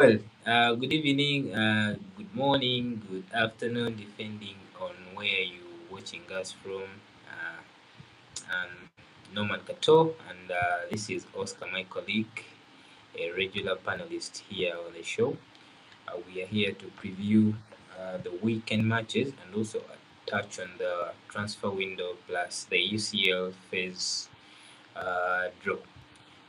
Well, good evening, good morning, good afternoon, depending on where you're watching us from. I'm Norman Kato, and this is Oscar, my colleague, a regular panelist here on the show. We are here to preview the weekend matches and also touch on the transfer window plus the UCL phase draw.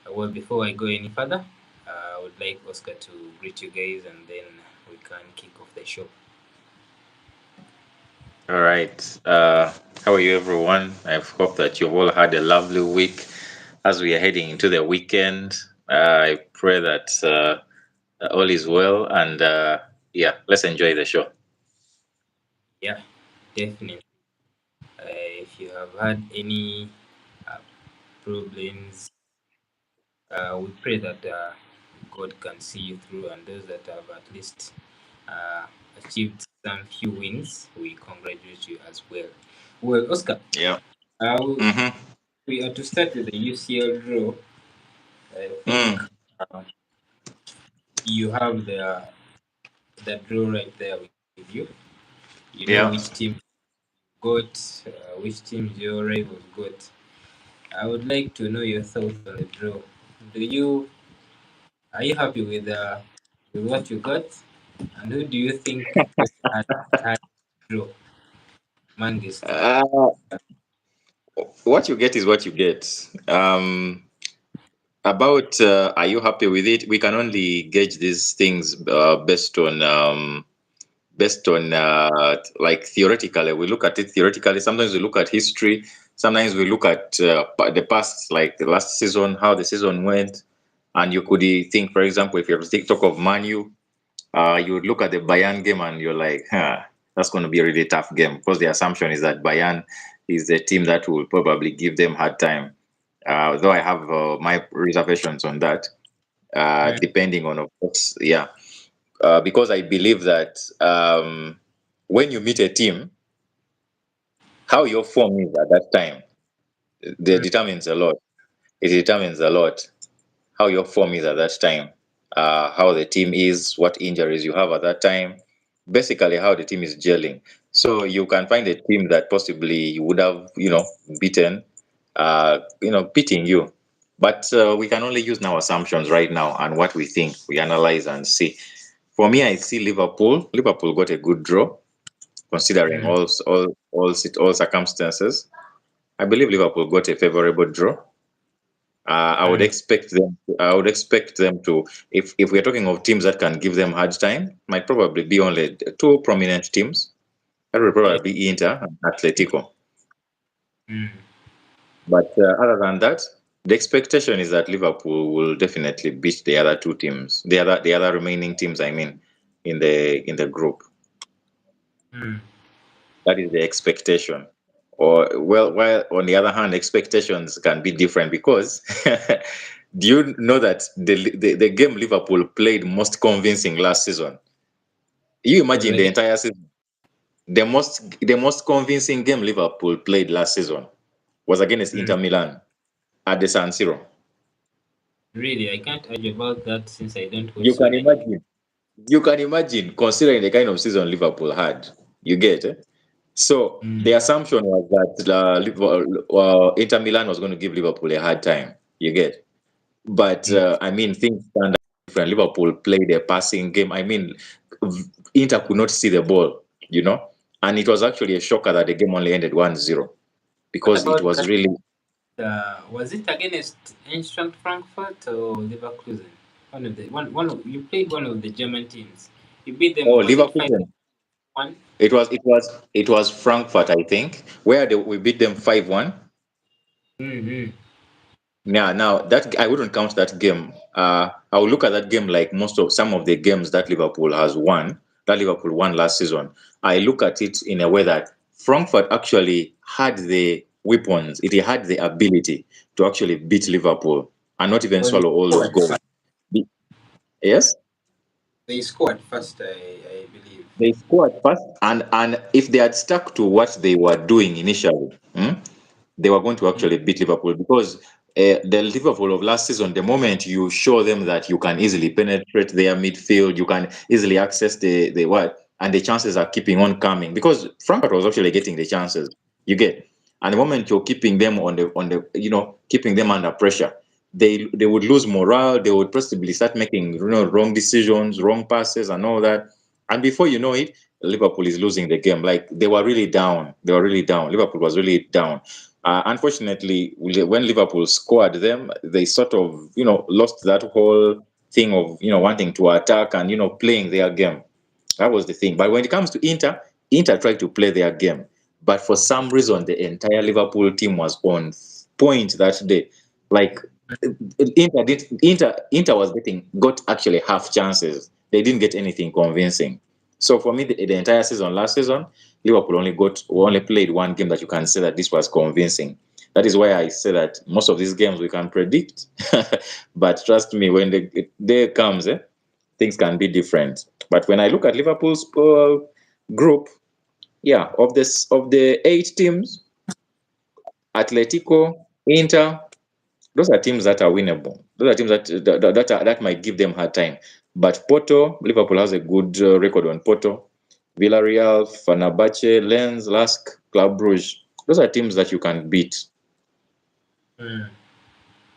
Well, before I go any further, I would like Oscar to greet you guys and then we can kick off the show. All right. How are you, everyone? I hope that you've all had a lovely week as we are heading into the weekend. I pray that all is well, and yeah, let's enjoy the show. Yeah, definitely. If you have had any uh, problems, we pray that God can see you through, and those that have at least uh, achieved some few wins, we congratulate you as well. Well, Oscar, Yeah. uh, Mm-hmm. we are to start with the UCL draw. I think Mm. uh, you have the draw right there with you. You know which Yeah. team got, which teams your rivals got. I would like to know your thoughts on the draw. Do you Are you happy with what you got? And who do you think had draw among these two? Uh, what you get is what you get. About are you happy with it? We can only gauge these things based on like theoretically. We look at it theoretically. Sometimes we look at history. Sometimes we look at the past, like the last season, how the season went. And you could think, for example, if you have to talk of Manu, you would look at the Bayern game and you're like, that's going to be a really tough game, because the assumption is that Bayern is the team that will probably give them hard time. Though I have my reservations on that, Mm, depending on, of course, yeah, because I believe that when you meet a team, how your form is at that time mm, determines a lot. It determines a lot how your form is at that time, how the team is, what injuries you have at that time, basically how the team is gelling. So you can find a team that possibly you would have, beaten, beating you. But we can only use now assumptions right now and what we think. We analyze and see. For me, I see Liverpool. Liverpool got a good draw, considering mm. all circumstances. I believe Liverpool got a favorable draw. I would Mm. expect them. I would expect them to. If we're talking of teams that can give them hard time, might probably be only two prominent teams. That would Yes. probably be Inter and Atletico. Mm. But other than that, the expectation is that Liverpool will definitely beat the other two teams, the other remaining teams. I mean, in the group. Mm. That is the expectation. Or well, while on the other hand, expectations can be different because do you know that the game Liverpool played most convincing last season? You imagine the Already. entire season. The most convincing game Liverpool played last season was against Mm. Inter Milan at the San Siro. Really, I can't argue about that since I don't watch You so can many. imagine. You can imagine, considering the kind of season Liverpool had. You get it? So Mm. the assumption was that Inter Milan was going to give Liverpool a hard time. You get, but Yes. I mean things stand out different. Liverpool played a passing game. I mean, Inter could not see the ball, and it was actually a shocker that the game only ended 1-0 What because it about was that? really Was it against Eintracht Frankfurt or Leverkusen? You played one of the German teams. You beat them. Was it five Leverkusen. one? It was Frankfurt, I think, where we beat them 5-1. Mm-hmm. Yeah, now that I wouldn't count that game. I will look at that game like some of the games that Liverpool has won, that Liverpool won last season. I look at it in a way that Frankfurt actually had the weapons, it had the ability to actually beat Liverpool and not even Well, they swallow all those scored goals. first. Yes, They scored first, I believe. they scored first, and if they had stuck to what they were doing initially, they were going to Mm. actually beat Liverpool because the Liverpool of last season, the moment you show them that you can easily penetrate their midfield, you can easily access the what, and the chances are keeping on coming because Frankfurt was actually getting the chances. You get, and the moment you're keeping them on the keeping them under pressure, they would lose morale. They would possibly start making wrong decisions, wrong passes, and all that. And before you know it, Liverpool is losing the game. Like they were really down. They were really down. Liverpool was really down. Unfortunately, when Liverpool scored them, they sort of, lost that whole thing of, wanting to attack and, playing their game. That was the thing. But when it comes to Inter, Inter tried to play their game. But for some reason, the entire Liverpool team was on point that day. Like Inter was got actually half chances. They didn't get anything convincing. So for me, the entire season, last season, Liverpool only played one game that you can say that this was convincing. That is why I say that most of these games we can predict, but trust me, when the day comes, things can be different. But when I look at Liverpool's group, yeah, of the 8 teams, Atletico, Inter, those are teams that are winnable. Those are teams that might give them hard time. But Porto, Liverpool has a good record on Porto. Villarreal, Fenerbahce, Lens, Lask, Club Brugge. Those are teams that you can beat.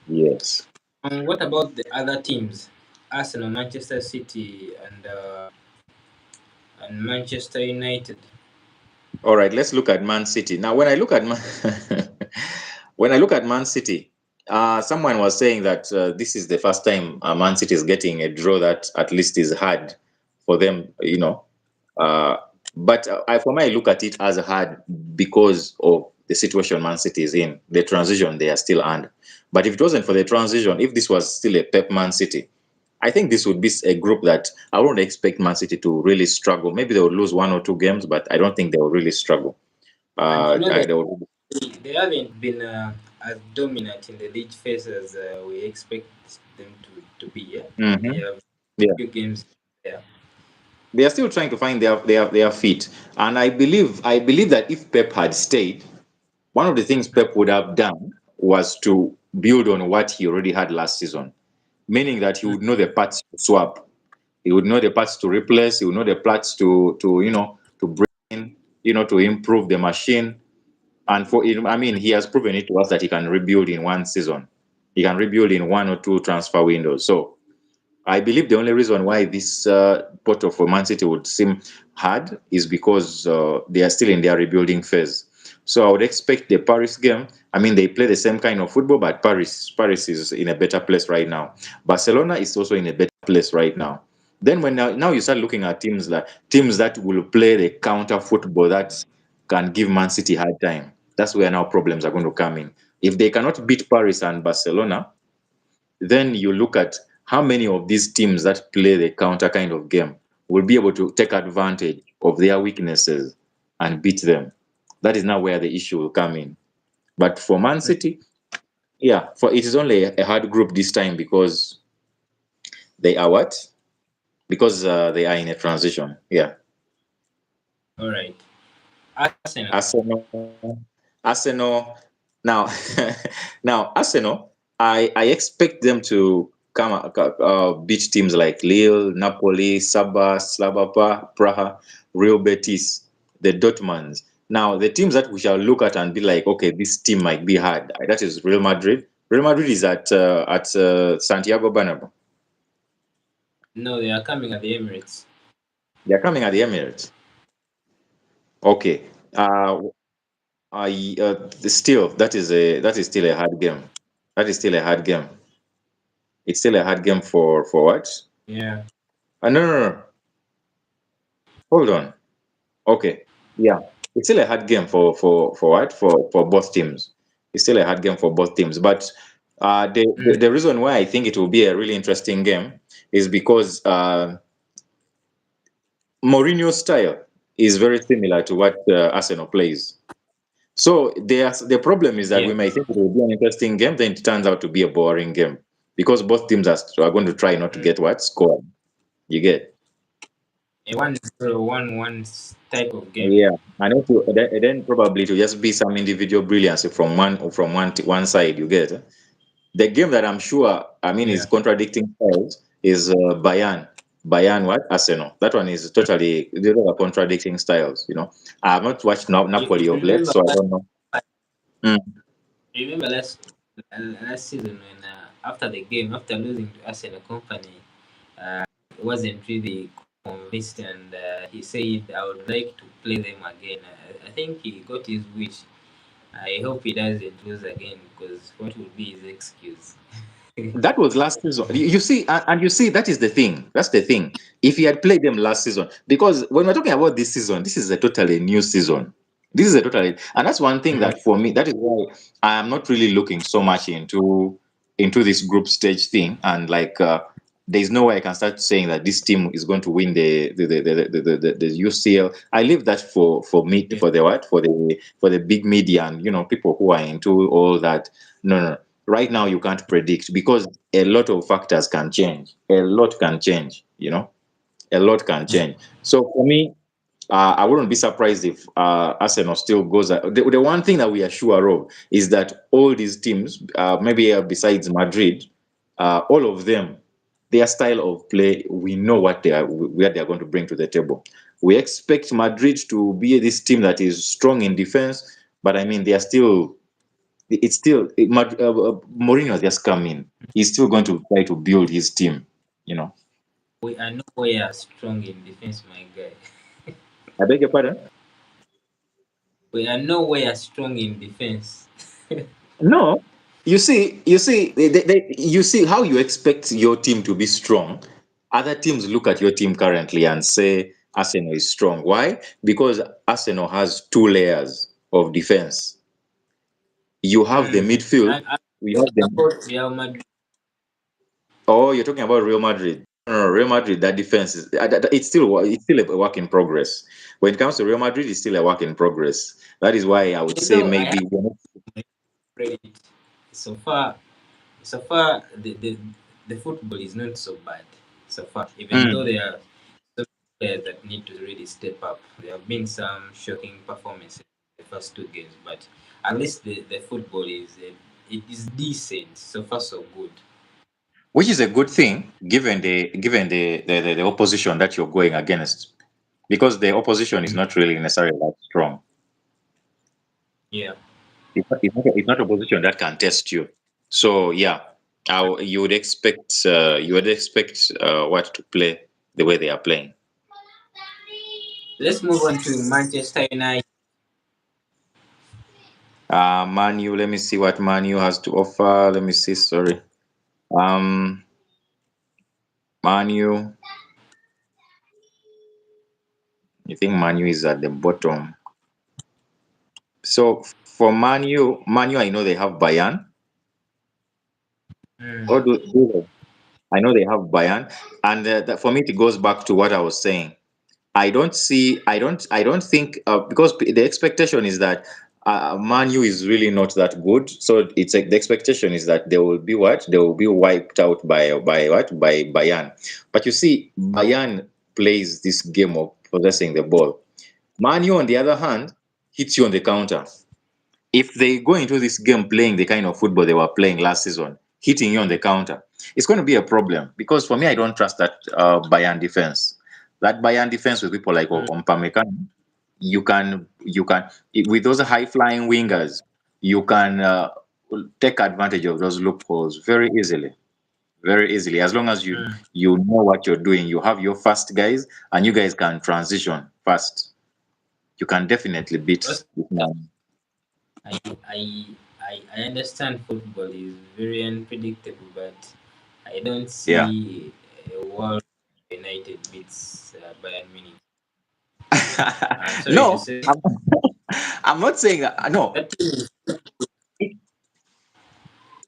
Yes. What about the other teams? Arsenal, Manchester City, and Manchester United. All right, let's look at Man City. Now, when I look at when I look at Man City, someone was saying that this is the first time Man City is getting a draw that at least is hard for them, Uh, but for me, I look at it as hard because of the situation Man City is in, the transition they are still under. But if it wasn't for the transition, if this was still a Pep Man City, I think this would be a group that I wouldn't expect Man City to really struggle. Maybe they would lose 1 or 2 games, but I don't think they will really struggle. And They would, they haven't been as dominant in the league phase as we expect them to be. Yeah, they Mhm. have Yeah, few games there. they are still trying to find their feet, and I believe that if Pep had stayed, one of the things Pep would have done was to build on what he already had last season, meaning that he would know the parts to swap, he would know the parts to replace, he would know the parts to bring in, to improve the machine. And I mean, he has proven it to us that he can rebuild in one season. He can rebuild in 1 or 2 transfer windows. So I believe the only reason why this portal for Man City would seem hard is because they are still in their rebuilding phase. So I would expect the Paris game. I mean, they play the same kind of football, but Paris is in a better place right now. Barcelona is also in a better place right now. Then when now you start looking at teams that will play the counter football that can give Man City hard time. That's where now problems are going to come in. If they cannot beat Paris and Barcelona, then you look at how many of these teams that play the counter kind of game will be able to take advantage of their weaknesses and beat them. That is now where the issue will come in. But for Man City, yeah, for it is only a hard group this time because they are what? Because they are in a transition. Yeah. All right, Arsenal. Arsenal. Now, now Arsenal. I expect them to come beat teams like Lille, Napoli, Sabah, Slabapa, Praha, Real Betis, the Dortmunds. Now, the teams that we shall look at and be like, okay, this team might be hard. That is Real Madrid. Real Madrid is at Santiago Bernabeu. No, they are coming at the Emirates. They are coming at the Emirates. Okay. Still, that is still a hard game. That is still a hard game. It's still a hard game for what? Yeah. No, no, no. Hold on. Okay. Yeah, it's still a hard game for what? For both teams. It's still a hard game for both teams. But the reason why I think it will be a really interesting game is because Mourinho's style is very similar to what Arsenal plays. So the problem is that Yeah. we might think it will be an interesting game, then it turns out to be a boring game because both teams are going to try not to get what scored. You get, A 1-0, 1-1 type of game. yeah, and then probably to just be some individual brilliance from one side. You get, The game that I'm sure, I mean, is Yeah. contradicting styles is Bayern what? Arsenal. That one is totally, they are contradicting styles, you know. I have not watched Napoli You of late, remember so I don't know. Mm. remember last season when after the game, after losing to Arsenal Company, wasn't really convinced, and he said, "I would like to play them again." I think he got his wish. I hope he doesn't lose again because what would be his excuse? That was last season. You see, and you see, that is the thing. That's the thing. If he had played them last season, because when we're talking about this season, this is a totally new season. This is a totally, and that's one thing that for me, that is why I am not really looking so much into this group stage thing. And like, there's no way I can start saying that this team is going to win the UCL. I leave that for me, Yeah. for the what, for the big media and people who are into all that. No, no. Right now you can't predict because a lot of factors can change. A lot can change, a lot can change. So for me, I wouldn't be surprised if Arsenal still goes. The one thing that we are sure of is that all these teams, maybe besides Madrid, all of them, their style of play, we know where they are going to bring to the table. We expect Madrid to be this team that is strong in defense, but I mean, they are still it's still Mourinho has just come in. He's still going to try to build his team. You know. We are nowhere strong in defense, my guy. I beg your pardon. We are nowhere strong in defense. No, you see how you expect your team to be strong. Other teams look at your team currently and say Arsenal is strong. Why? Because Arsenal has two layers of defense. You have the midfield. I'm You have talking the about Real Madrid. Oh, you're talking about Real Madrid. No, no, Real Madrid. That defense is it's still a work in progress. When it comes to Real Madrid, it's still a work in progress. That is why I would You say know, I have maybe credit. So far, so far the football is not so bad. So far, even though Mm. there are some players that need to really step up. There have been some shocking performances in the first two games, but at least the football it is decent. So far, so good. which is a good thing given the opposition that you're going against, because the opposition is not really necessarily that strong. Yeah. It's not a position that can test you. So yeah, you would expect what to play the way they are playing. Let's move on to Manchester United. Manu, let me see what Manu has to offer. Let me see. Sorry. Um, Manu, I think Manu is at the bottom. So for Manu, I know they have Bayan. Or Mm. do they? I know they have Bayan, and for me, it goes back to what I was saying. I don't think because the expectation is that Manu is really not that good. So it's like the expectation is that they will be what? They will be wiped out by what? By Bayan. But you see, Bayan plays this game of possessing the ball. Manu, on the other hand, hits you on the counter. If they go into this game playing the kind of football they were playing last season, hitting you on the counter, it's going to be a problem. Because for me, I don't trust that Bayern defense. That Bayern defense with people like Mm. Mpamecano, you can with those high flying wingers, you can take advantage of those loopholes very easily. As long as you Mm. you know what you're doing, you have your fast guys, and you guys can transition fast. You can definitely beat Also, this man. I, I I understand football is very unpredictable, but I don't Yeah. see a world United beats Bayern Munich. I'm sorry to No, say I'm not saying that. No, that team is,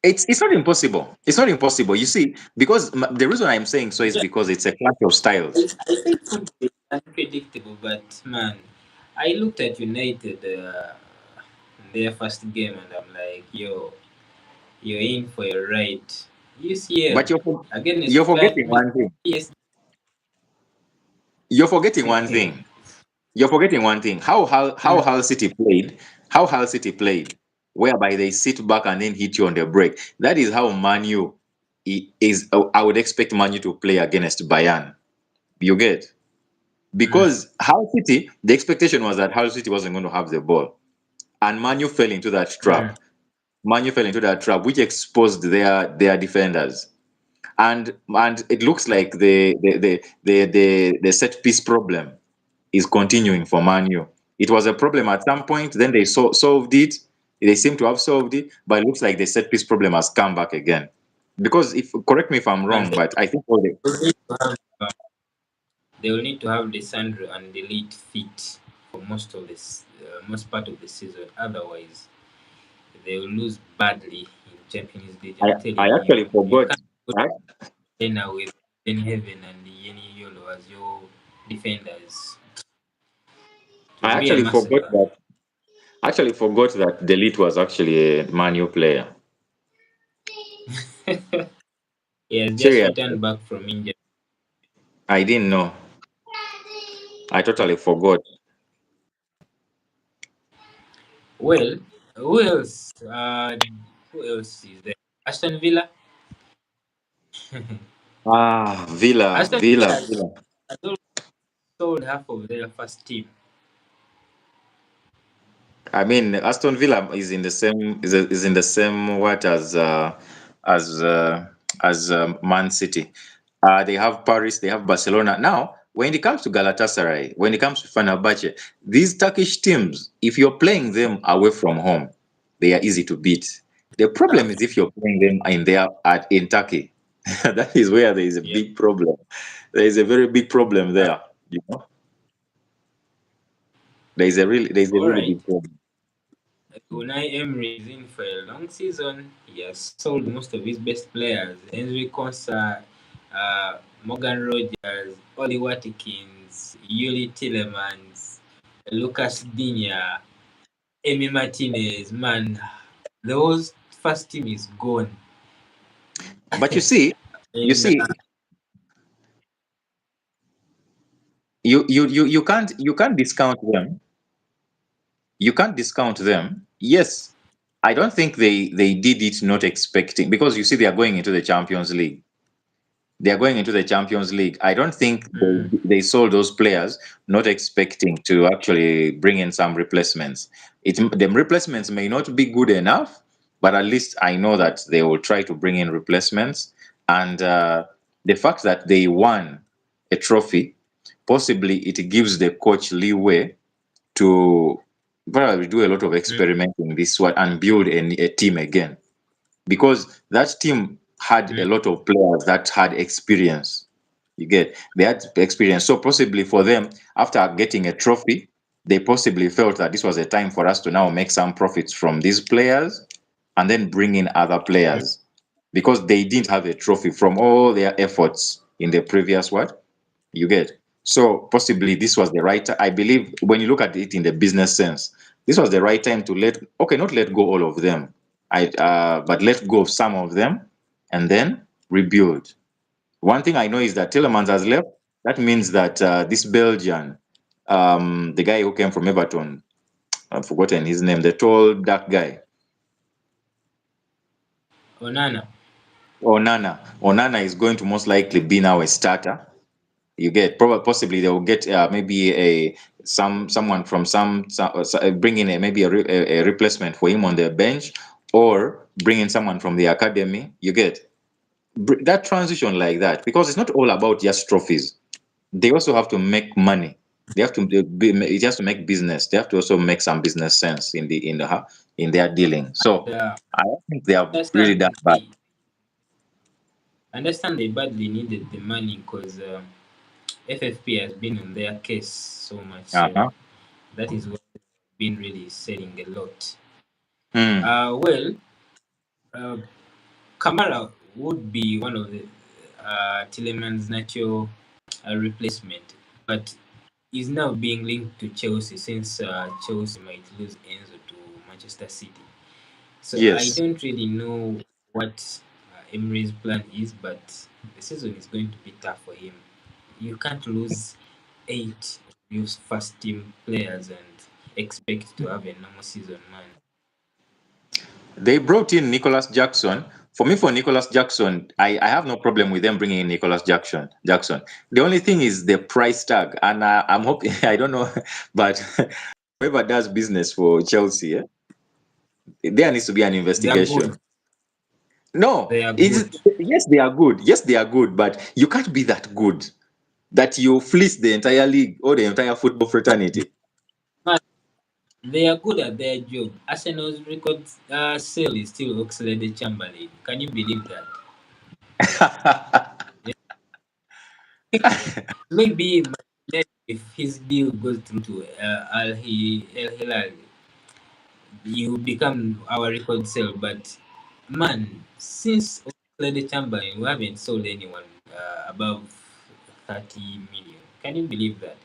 it, it's not impossible. It's not impossible. You see, because the reason I'm saying so is yeah, because it's a clash of styles. I think football is unpredictable, but man, I looked at United their first game and I'm like, yo, you're in for a ride. UCL But against you're Bayern forgetting Munich. one thing. Yes. You're forgetting one thing. You're forgetting one thing. How Hull City played. How Hull City played. whereby they sit back and then hit you on the break. That is how Manu is. I would expect Manu to play against Bayern. You get? Mm. Because Hull City, the expectation was that Hull City wasn't going to have the ball, and Manu fell into that Mm. trap. Manu fell into that trap, which exposed their defenders. And it looks like the set piece problem is continuing for Manu. It was a problem at some point, then they solved it. They seem to have solved it, but it looks like the set piece problem has come back again. Because if correct me if I'm But wrong, but I think all the will need to have, they will need to have Lisandro and Delete fit for most part of the season. Otherwise, they will lose badly in Champions League. I, I'm I telling you, actually you forgot. can't put I Lena with Ben Heaven and Yeni Yolo as your defenders. It I will be a actually forgot massacre. that Delete was actually a Manu player. He has just Seriously, returned back from injury. I didn't know. I totally forgot. Well, who else? Who else is there? Aston Villa. Aston Villa Villa. has already sold half of their first team. I mean, Aston Villa is in the same is in the same what as uh, as Man City. They have Paris, they have Barcelona. Now, when it comes to Galatasaray, when it comes to Fenerbahce, these Turkish teams, if you're playing them away from home, they are easy to beat. The problem is if you're playing them in Turkey. That is where there is a Yep. big problem. There is a very big problem Uh, there. You know, there is a all really right. big problem. Unai Emery is in for a long season. He has sold most of his best players. Henry Konsa, Morgan Rogers, Oli Watkins, Yuli Tillemans, Lucas Digne, Emi Martinez. Man, those first team is gone. But you And see, you can't discount them. You can't discount them. Yes, I don't think they did it not expecting, because you see they are going into the Champions League. They are going into the Champions League. I don't think mm, they sold those players not expecting to actually bring in some replacements. The replacements may not be good enough, but at least I know that they will try to bring in replacements. And the fact that they won a trophy, possibly it gives the coach leeway to probably do a lot of mm, experimenting this one and build a team again, because that team had a mm, lot of players that had experience. You get, they had experience. So possibly for them, after getting a trophy, they possibly felt that this was a time for us to now make some profits from these players and then bring in other mm, players, because they didn't have a trophy from all their efforts in the previous what you get. So possibly this was the right I believe when you look at it in the business sense, this was the right time to not let go all of them, but let go of some of them and then rebuild. One thing I know is that Tillemans has left. That means that this Belgian, the guy who came from Everton, I've forgotten his name, the tall dark guy, Onana. Onana is going to most likely be now a starter. You get, probably possibly they will get maybe someone from bring in maybe a replacement for him on the bench, or bring in someone from the academy. You get that transition like that, because it's not all about just trophies. They also have to make money. They have to it has to make business. They have to also make some business sense in their dealing. So Uh, I don't think they have really understand done bad. they understand they badly needed the money because FFP has been on their case so much. So Uh-huh. that is what they've been really saying a lot. Hmm. Well, uh, Kamara would be one of the Tillemans' natural replacement, but is now being linked to Chelsea since Chelsea might lose Enzo to Manchester City. So I Yes. don't really know what Emery's plan is, but the season is going to be tough for him. You can't lose 8 of your first team players and expect to have a normal season, man. They brought in Nicholas Jackson. For me, for Nicholas Jackson, I have no problem with them bringing in Nicholas Jackson. Jackson. The only thing is the price tag, and I'm hoping I don't know, but whoever does business for Chelsea, there needs to be an They are good. investigation. No, They are it's, good. yes, they are good. Yes, they are good, but you can't be that good that you fleece the entire league or the entire football fraternity. But they are good at their job. Arsenal's record sale is still Oxlade-Chamberlain. Can you believe that? Maybe if his deal goes through to Al Hilal, he will become our record sale. But man, since Oxlade Chamberlain, we haven't sold anyone above 30 million. Can you believe that?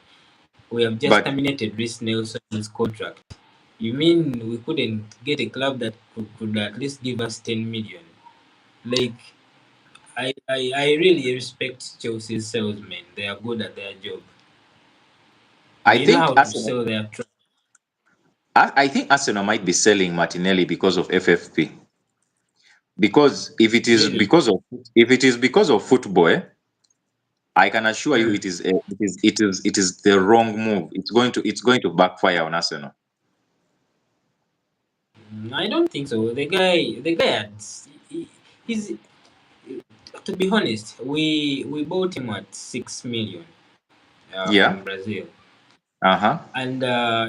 We have just But terminated Reece Nelson's contract. You mean we couldn't get a club that could at least give us 10 million? Like, I really respect Chelsea's salesmen. They are good at their job. I They know think how to Arsenal, sell their truck. I think Arsenal might be selling Martinelli because of FFP. Because Really. if it is because of football, I can assure you Mm. it is the wrong move. It's going to backfire on Arsenal. I don't think so. The guy had, he's to be honest, we bought him at 6 million Yeah. from Brazil, Uh-huh. and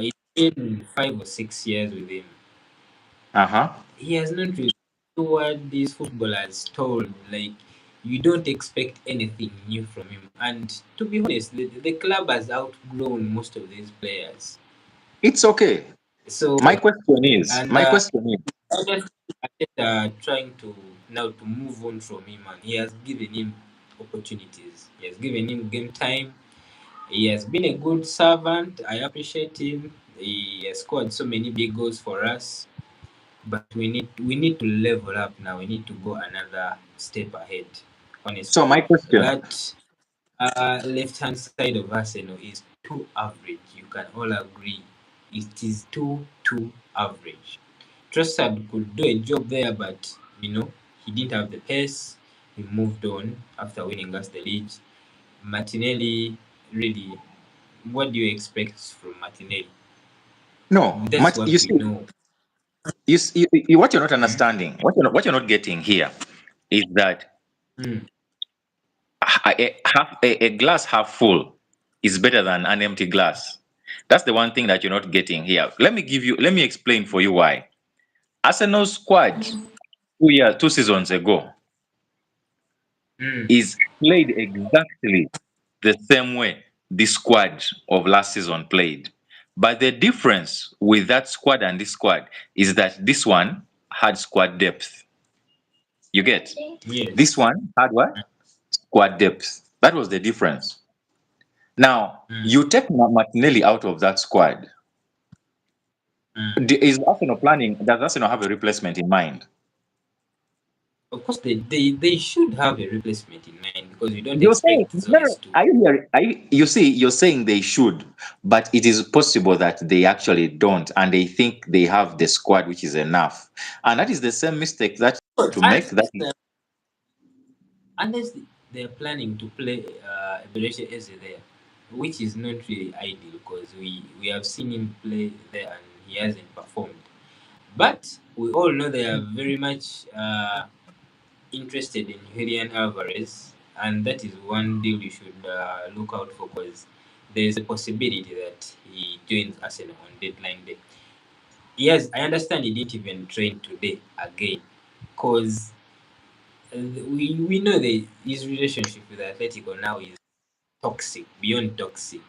it's been 5 or 6 years with him. Uh-huh. He has not really what these footballers told. Like, you don't expect anything new from him. And to be honest, the club has outgrown most of these players. It's okay. So and My question is, others are trying to now to move on from him, and he has given him opportunities. He has given him game time. He has been a good servant. I appreciate him. He has scored so many big goals for us. But we need to level up now. We need to go another step ahead. so Honestly, my question, that left hand side of Arsenal is too average. You can all agree it is too average. Trossard could do a job there, but he didn't have the pace. He moved on after winning us the league. Martinelli, really, what do you expect from Martinelli? no, That's you what we see, know. what you're not Mm. understanding, what you're not getting here is that Mm. a glass half full is better than an empty glass. That's the one thing that you're not getting here. Let me explain for you why. Arsenal's squad 2 seasons ago Mm. is played exactly the same way this squad of last season played. But the difference with that squad and this squad is that this one had squad depth. You get? This Yes. one had what? Squad depth. That was the difference. Now, Mm. you take Martinelli out of that squad. Mm. Is Arsenal planning? Does Arsenal have a replacement in mind? Of course, they should have a replacement in mind because you don't You're saying, expect no, Zolis no, to. are you hearing? You see, you're saying they should, but it is possible that they actually don't, and they think they have the squad, which is enough, and that is the same mistake that But to make. unless they're planning to play Beresha Eze there, which is not really ideal because we have seen him play there and he hasn't performed. But we all know they are very much interested in Julian Alvarez, and that is one deal you should look out for because there is a possibility that he joins Arsenal on deadline day. Yes, I understand he didn't even train today again because we know that his relationship with Atletico now is toxic, beyond toxic.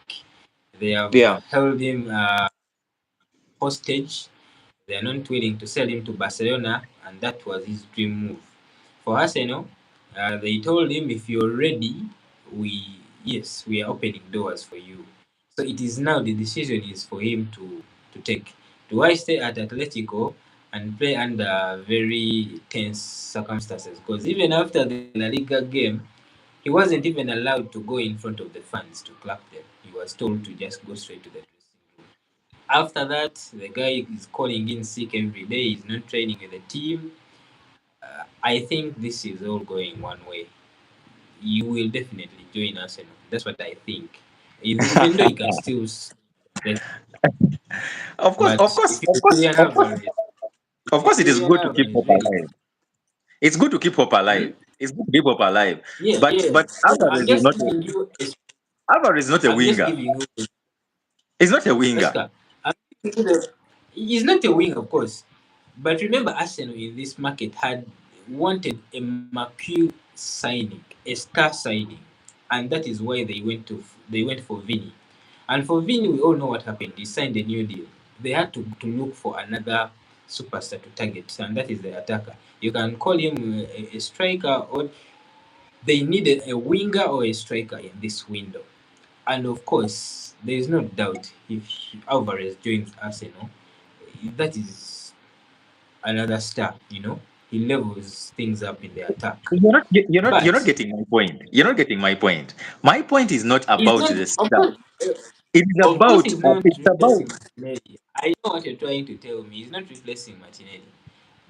They have Yeah. held him hostage. They are not willing to sell him to Barcelona, and that was his dream move. For Arsenal, they told him, if you're ready, we are opening doors for you. So it is now the decision is for him to take. Do I stay at Atletico and play under very tense circumstances? Because even after the La Liga game, he wasn't even allowed to go in front of the fans to clap them. He was told to just go straight to the dressing room. After that, the guy is calling in sick every day. He's not training with the team. I think this is all going one way. You will definitely join Arsenal. That's what I think. Even though you can still replace, Of but course, if of it's course, Julian of course, Alvarez, of if course, it's it is Julian good to keep Alvarez, hope really, alive. It's good to keep hope hmm? alive. It's good to keep hope alive. Yeah, But yes. So I'm just giving you. Alvarez is not a I'm just winger. giving you, He's not a winger. Oscar. I'm giving you he's not a wing, of course, but remember, Arsenal in this market had wanted a Marquis signing, a star signing, and that is why they went for Vini. And for Vini, we all know what happened. He signed a new deal. They had to look for another superstar to target, and that is the attacker. You can call him a striker, or they needed a winger or a striker in this window. And of course, there is no doubt if Alvarez joins Arsenal, that is another star. He levels things up in the attack. You're not But getting my point. You're not getting my point. My point is not it's about not, the of stuff. course, It is of course, about he's not it's about replacing Martinelli. I know what you're trying to tell me. He's not replacing Martinelli.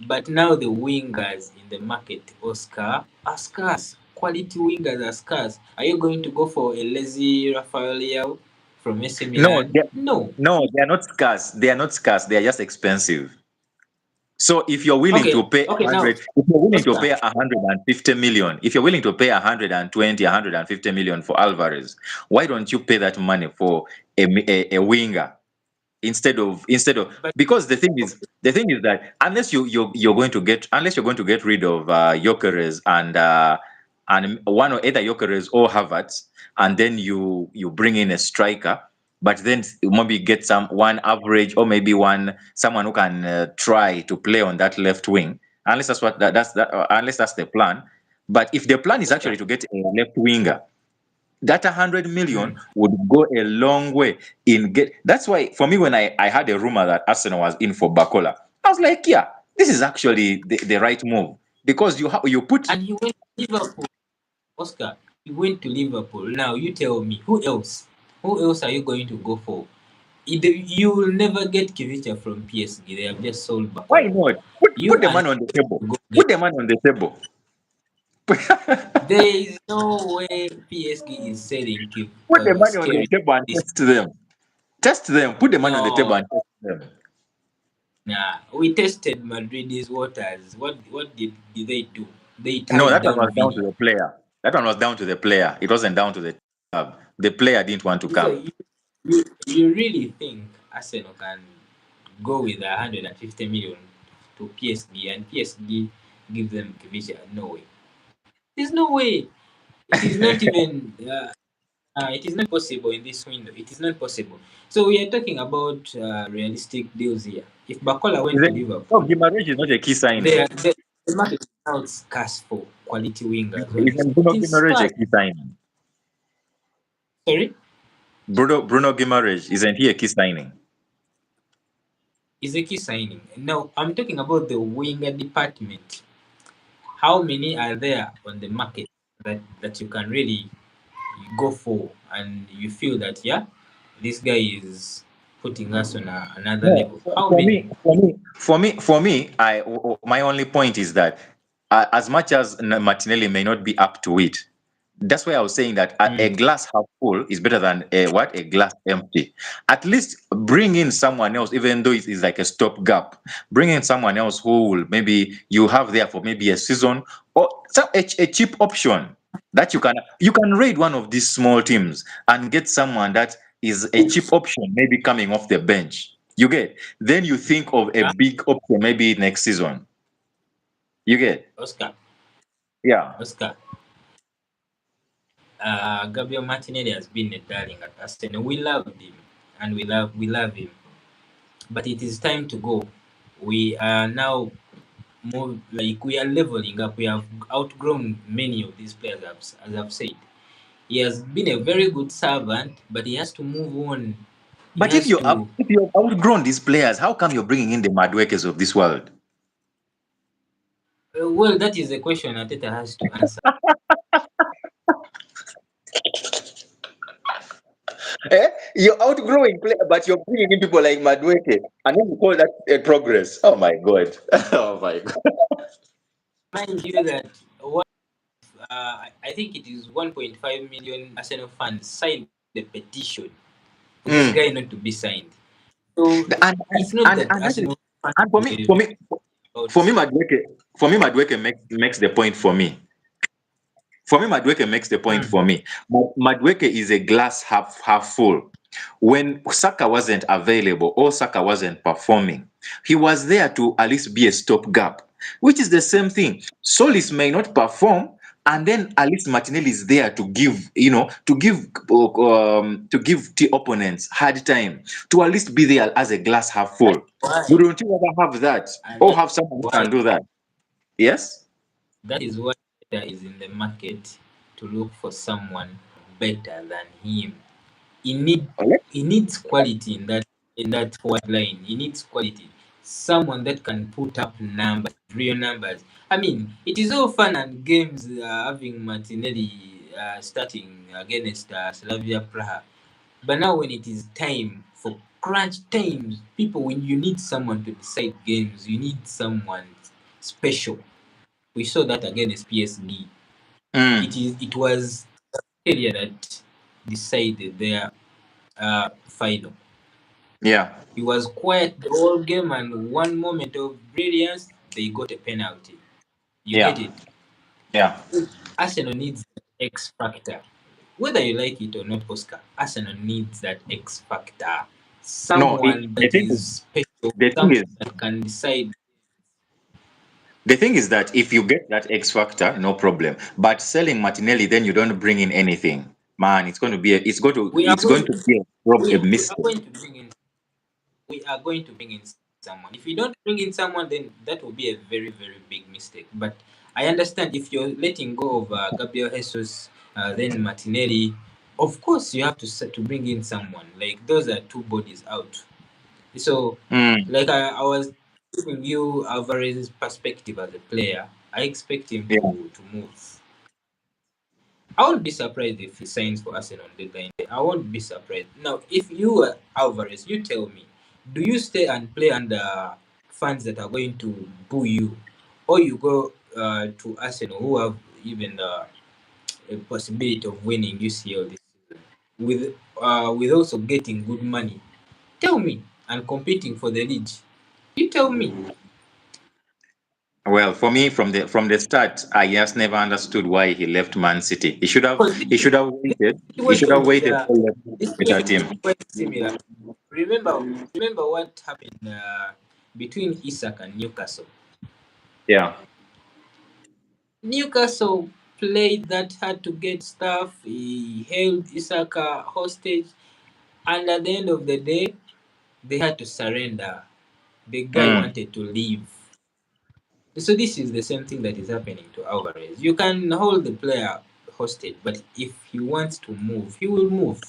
But now the wingers in the market, Oscar, are scarce. Quality wingers are scarce. Are you going to go for a lazy Rafael Leao from AC no, Milan? No. they are not scarce. They are not scarce. They are just expensive. So if you're willing Okay, to pay okay, now, if you're willing to Oscar, pay 150 million, if you're willing to pay 120, 150 million for Alvarez, why don't you pay that money for a winger? Instead of but because the thing is that unless you're going to get rid of Gyökeres and one or either Gyökeres or Havertz, and then you bring in a striker, but then maybe get one average or maybe someone who can try to play on that left wing, unless unless that's the plan. But if the plan is Oscar, actually to get a left winger, that 100 million mm, would go a long way in get. That's why for me, when I had a rumor that Arsenal was in for Barcola, I was like, yeah, this is actually the right move, because you put. and he went to Liverpool. Oscar, he went to Liverpool. Now you tell me, who else? Who else are you going to go for? You will never get Kivicha from PSG. They have just sold Why Bacola. not put You the are money not on the going table? to go get. Put the money on the table. There is no way PSG is selling Put the money on the Scary. table and test them. Test them. Put the money on the table No, and test them. nah. We tested Madrid's waters. What did they do? They No, tied that one down was down Vini. to the player. That one was down to the player. It wasn't down to the club. The player didn't want to So come. you really think Arsenal can go with 150 million to PSG and PSG give them Kivicha? No way. There's no way. It is not even. It is not possible in this window. It is not possible. So we are talking about realistic deals here. If Bacola went to No, Liverpool, Gimarães is not a key signing. the market is now scarce for quality wingers. Isn't Honestly, Bruno it is Gimarães a scarce. key signing? Sorry, Bruno Guimaraes, isn't he a key signing? is a key signing. Now I'm talking about the winger department. How many are there on the market that you can really go for, and you feel that, yeah, this guy is putting us on another No, level? for, How for many? me, for me, for me, my only point is that as much as Martinelli may not be up to it, that's why I was saying that a Mm. glass half full is better than a glass empty. At least bring in someone else, even though it is like a stopgap. Bring in someone else who will maybe you have there for maybe a season, or a cheap option that you can raid one of these small teams and get someone that is a cheap option, maybe coming off the bench. You get, then you think of a Yeah, big option maybe next season. You get, Oscar. yeah. Oscar. Gabriel Martinelli has been a darling at Arsenal. We loved him, and we love him. But it is time to go. We are now more like we are leveling up. We have outgrown many of these players, as I've said. He has been a very good servant, but he has to move on. He But if has you have to. if you've outgrown these players, how come you're bringing in the Madwekers of this world? Well, that is a question Ateta has to answer. Eh? You're outgrowing play, but you're bringing in people like Madueke, and then you call that progress. Oh my god! Oh my god! Mind you that what I think it is 1.5 million Arsenal fans signed the petition for this guy Mm. not to be signed. So And it's not that and that is, Arsenal fans and were for about. me, Madueke makes the point for me. For me, Madueke makes the point Mm. for me. Madueke is a glass half full. When Saka wasn't available or Saka wasn't performing, he was there to at least be a stopgap, which is the same thing. Solis may not perform, and then at least Martinelli is there to give, to give the opponents hard time, to at least be there as a glass half That's full. why, Wouldn't you ever have that, and or that's have someone who why can do that? Yes. that is why Arteta is in the market to look for someone better than him. He need he needs quality in that forward line. He needs quality. Someone that can put up numbers, real numbers. I mean, it is all fun and games having Martinelli starting against Slavia Praha. But now when it is time for crunch times, people, when you need someone to decide games, you need someone special. We saw that against PSG. Mm. It was area that decided their final. Yeah. He was quiet the whole game, and one moment of brilliance, they got a penalty. You get Yeah. it? Yeah. Arsenal needs that X factor. Whether you like it or not, Oscar, Arsenal needs that X factor. No, Someone that is special, the thing someone is, that can decide. that if you get that X factor, no problem. But selling Martinelli, then you don't bring in anything. Man, We are it's going going, to be a we are mistake. going to bring in. We are going to bring in someone. If you don't bring in someone, then that will be a very, very big mistake. But I understand if you're letting go of Gabriel Jesus, then Martinelli, of course you have to bring in someone. Like those are two bodies out. So, Mm, like I was giving you Alvarez's perspective as a player. I expect him yeah. to move. I won't be surprised if he signs for Arsenal on deadline day. I won't be surprised. Now, if you were Alvarez, you tell me, do you stay and play under fans that are going to boo you, or you go to Arsenal, who have even a possibility of winning UCL this season, with also getting good money? Tell me, and competing for the league. You tell me. Well, for me, from the start, I just never understood why he left Man City. Because He should have waited. He should have waited for a this better situation is team. quite similar. Remember what happened between Isak and Newcastle. Yeah. Newcastle played that hard to get stuff. He held Isak hostage, and at the end of the day, they had to surrender. The guy Mm. wanted to leave. So this is the same thing that is happening to Alvarez. You can hold the player hostage, but if he wants to move, he will move.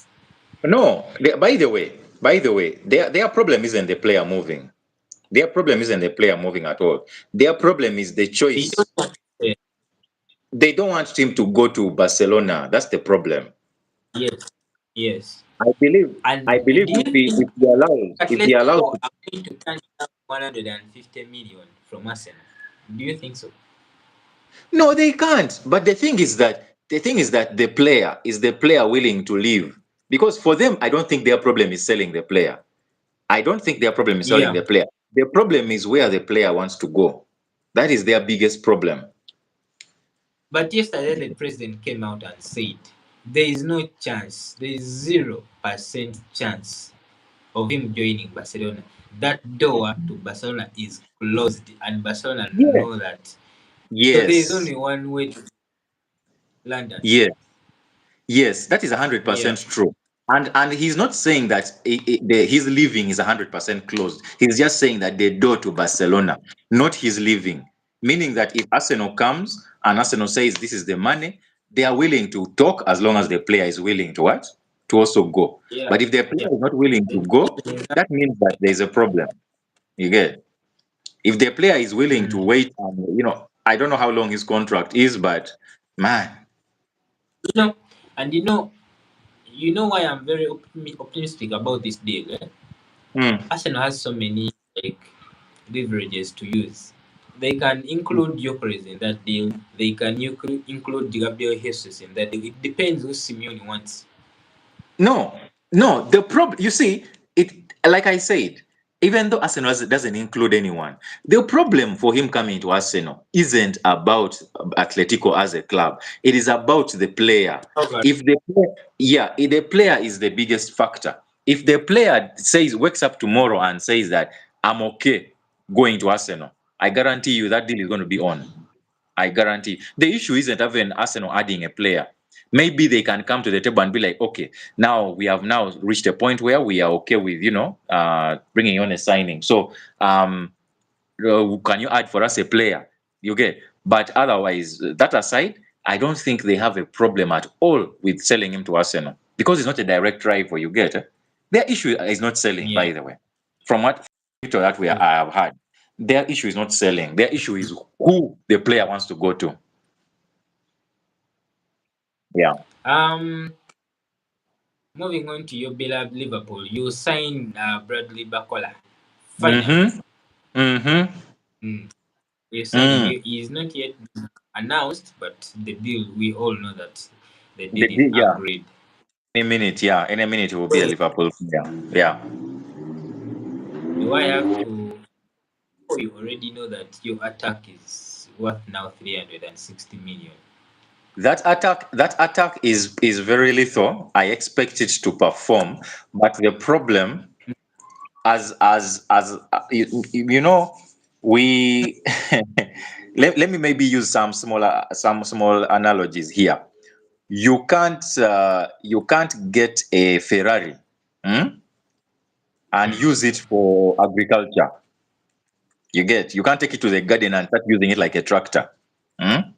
No, by the way, their problem isn't the player moving. Their problem isn't the player moving at all. Their problem is the They don't choice. want to stay. They don't want him to go to Barcelona. That's the problem. Yes, yes. I believe And do you think if he allows Atletico are going to turn down 150 million from Arsenal? Do you think so? no, they can't. But the thing is that the player willing to leave. Because for them, I don't think their problem is selling the player. I don't think their problem is selling Yeah. the player. The problem is where the player wants to go. That is their biggest problem. But yesterday the president came out and said there is no chance, there is 0% chance of him joining Barcelona. That door to Barcelona is closed, and Barcelona Yes. know that. So there is Yes. only one way to London. Yes. Yes, that is Yeah. 100% true. And he's not saying that his leaving is 100% closed. He's just saying that the door to Barcelona, not his leaving. Meaning that if Arsenal comes and Arsenal says this is the money, they are willing to talk as long as the player is willing to what? To also go. Yeah. But if the Yeah. player is not willing to go, Even in that, that means that there is a problem. You get? If the player is willing to mm, wait, and I don't know how long his contract is, but man, you know, and you know why I'm very optimistic about this deal. Eh? Mm. Arsenal has so many like leverages to use. They can include Gyökeres in that deal. They can include Gabriel Jesus in that deal. It depends who Simeone wants. No, no. The problem, you see, it like I said, even though Arsenal doesn't include anyone, the problem for him coming to Arsenal isn't about Atletico as a club. It is about the player. Over. If the yeah, if the player is the biggest factor. If the player wakes up tomorrow and says that I'm okay going to Arsenal, I guarantee you that deal is going to be on. I guarantee. The issue isn't even Arsenal adding a player. Maybe they can come to the table and be like, okay, now we have now reached a point where we are okay with, bringing on a signing. So, can you add for us a player? You get. But otherwise, that aside, I don't think they have a problem at all with selling him to Arsenal because it's not a direct rival. You get. Their issue is not selling, by Yeah. the way. From what that I have had, their issue is not selling. Their issue is who the player wants to go to. Yeah. Um. Moving on to your beloved Liverpool, you signed Bradley Barcola. Finally. Mm-hmm. Mm-hmm. Mm. You signed him. Mm. He is not yet announced, but the deal, we all know that the They deal is did, yeah. agreed. Any minute, yeah. Any minute it will be a Liverpool player. Yeah. Do I have to? Oh, you already know that your attack is worth now 360 million. That attack is very lethal. I expect it to perform, but the problem, as you know, we let me maybe use some small analogies here. You can't get a Ferrari, and use it for agriculture. You can't take it to the garden and start using it like a tractor. Hmm?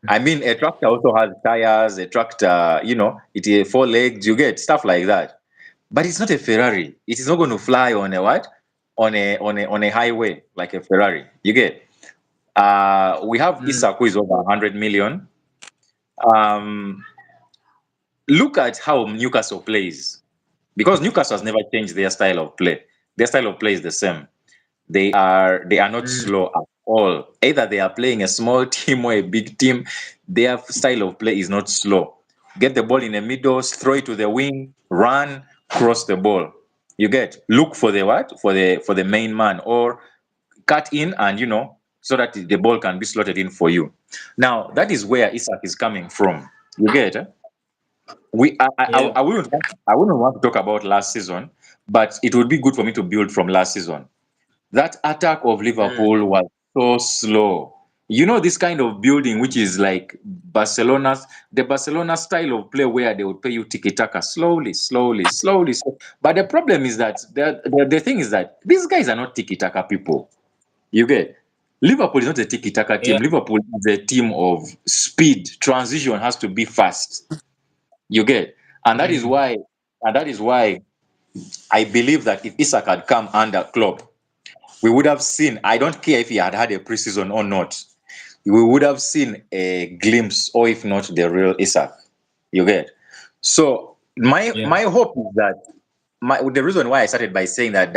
I mean, a tractor also has tires. A tractor, it has four legs. You get stuff like that. But it's not a Ferrari. It is not going to fly on a what? On a highway like a Ferrari. You get. We have Mm. Isak, who is over 100 million. Um, Look at how Newcastle plays, because Newcastle has never changed their style of play. Their style of play is the same. They are not Mm. slow at all. Either they are playing a small team or a big team. Their style of play is not slow. Get the ball in the middle, throw it to the wing, run, cross the ball. You get. Look for the what? For the main man, or cut in, and so that the ball can be slotted in for you. Now that is where Isak is coming from. You get. We Yeah. I wouldn't want to talk about last season, but it would be good for me to build from last season. That attack of Mm. Liverpool was so slow. This kind of building, which is like the Barcelona style of play, where they would play you tiki taka slowly, slowly, slowly. But the problem is that the thing is that these guys are not tiki taka people. You get. Liverpool is not a tiki taka team. Yeah. Liverpool is a team of speed. Transition has to be fast. You get. And that is Mm. why, and that is why I believe that if Isak had come under Klopp, we would have seen, I don't care if he had had a preseason or not, we would have seen a glimpse, or if not the real Isak. You get. So my Yeah. my hope is that, the reason why I started by saying that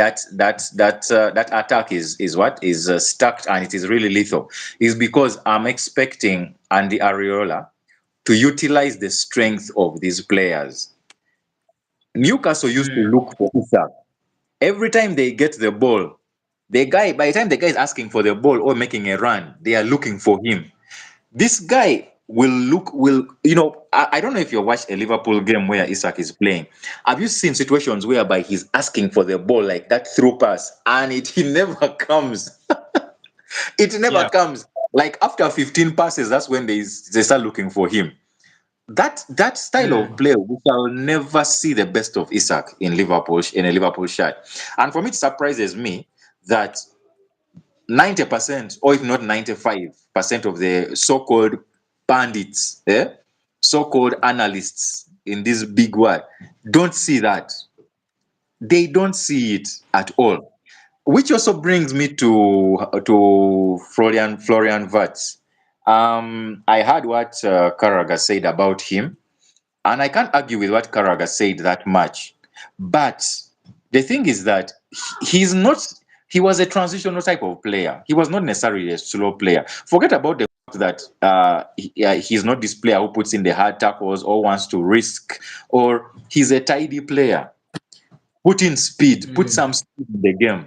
attack is what is stacked, and it is really lethal, is because I'm expecting Andy Areola to utilize the strength of these players. Newcastle used to Mm. look for Isak. Every time they get the ball, by the time the guy is asking for the ball or making a run, they are looking for him. This guy I don't know if you watched a Liverpool game where Isak is playing. Have you seen situations whereby he's asking for the ball, like that through pass, and he never comes? It never Yeah. comes. Like after 15 passes, that's when they start looking for him. That style of Mm. play, we shall never see the best of Isak in a Liverpool shirt. And for me, it surprises me that 90%, or if not 95% of the so-called bandits, so-called analysts in this big world, don't see that. They don't see it at all. Which also brings me to Florian Wirtz. I heard what Carragher said about him, And I can't argue with what Carragher said that much. But the thing is that he's not, he was a transitional type of player. He was not necessarily a slow player. Forget about the fact that he's not this player who puts in the hard tackles or wants to risk, or he's a tidy player. Put in speed, put some speed in the game.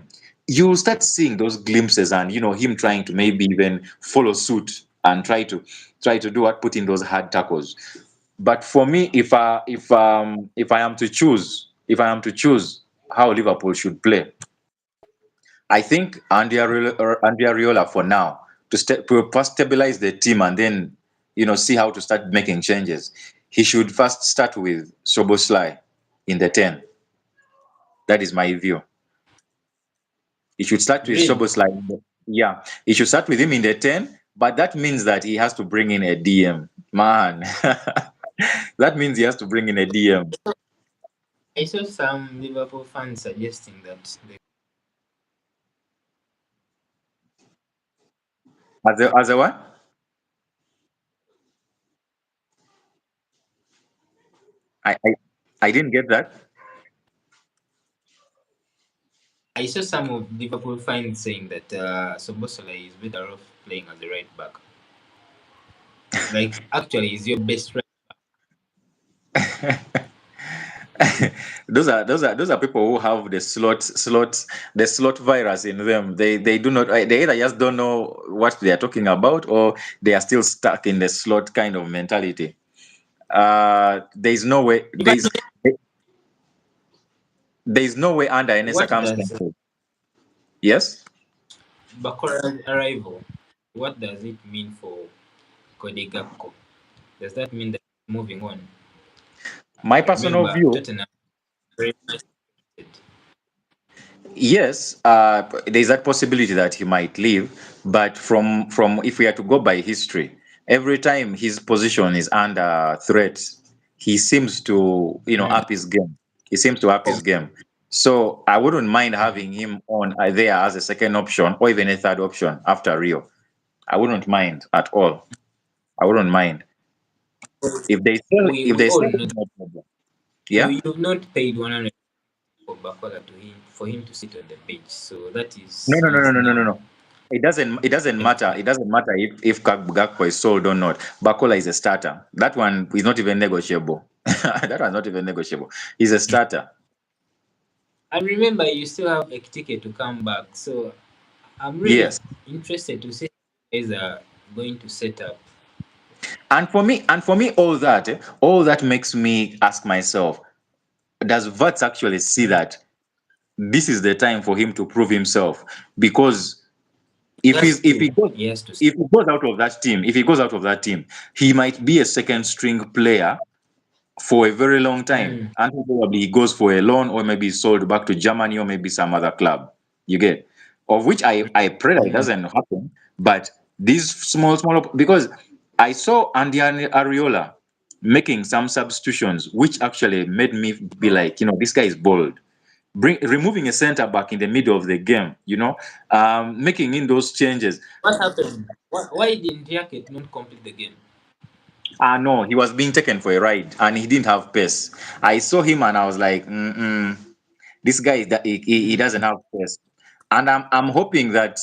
You start seeing those glimpses, and him trying to maybe even follow suit and try to do what, put in those hard tackles. But for me, if I am to choose how Liverpool should play, I think Andy Ariola for now to first stabilize the team, and then see how to start making changes. He should first start with Soboslai in the 10. That is my view. He should start with Really? Soboslai. Yeah, he should start with him in the 10, but that means that he has to bring in a DM. Man, that means he has to bring in a DM. I saw some Liverpool fans suggesting that As a what? I, I I didn't get that. I saw some of Liverpool fans saying that Soboslai is better off playing as the right back. Like, actually, he's your best right. Those are people who have the slot virus in them. They do not, they either just don't know what they are talking about, or they are still stuck in the slot kind of mentality. There's no way Even there's no way under any what does circumstances. Yes. Barcola's arrival, what does it mean for Cody Gakpo? Does that mean that he's moving on? My personal Remember, view, Tottenham very much interested. yes, there's that possibility that he might leave. But from if we are to go by history, every time his position is under threat, he seems to Mm. up his game. He seems to up his game. So I wouldn't mind having him on there as a second option, or even a third option after Rio. I wouldn't mind at all. I wouldn't mind if We they all sell know him, no problem. Yeah. you've not paid 100 for Barcola to him for him to sit on the bench, so that No, is no, no, no, he's no, no, no, now no. It doesn't matter. empty. It doesn't matter if Gakpo is sold or not. Bakola is a starter. That one is not even negotiable. That one's not even negotiable. He's a starter. And remember, you still have a ticket to come back, so I'm really Yes. interested to see how you guys are going to set up. And for me, all that makes me ask myself, does Vats actually see Mm. that this is the time for him to prove himself? Because if That's he's if true. he goes He has to. if he goes out of that team, if he goes out of that team, he might be a second string player for a very long time. Mm. And probably he goes for a loan, or maybe he's sold back to Germany, or maybe some other club. You get, of which I pray that it Mm. doesn't happen. But these small, because I saw Andy Ariola making some substitutions, which actually made me be like, this guy is bold. Removing a center back in the middle of the game, making in those changes. What happened? Why didn't Jacket not complete the game? No, he was being taken for a ride, and he didn't have pace. I saw him and I was like, this guy is that he Mm. doesn't have pace. And I'm hoping that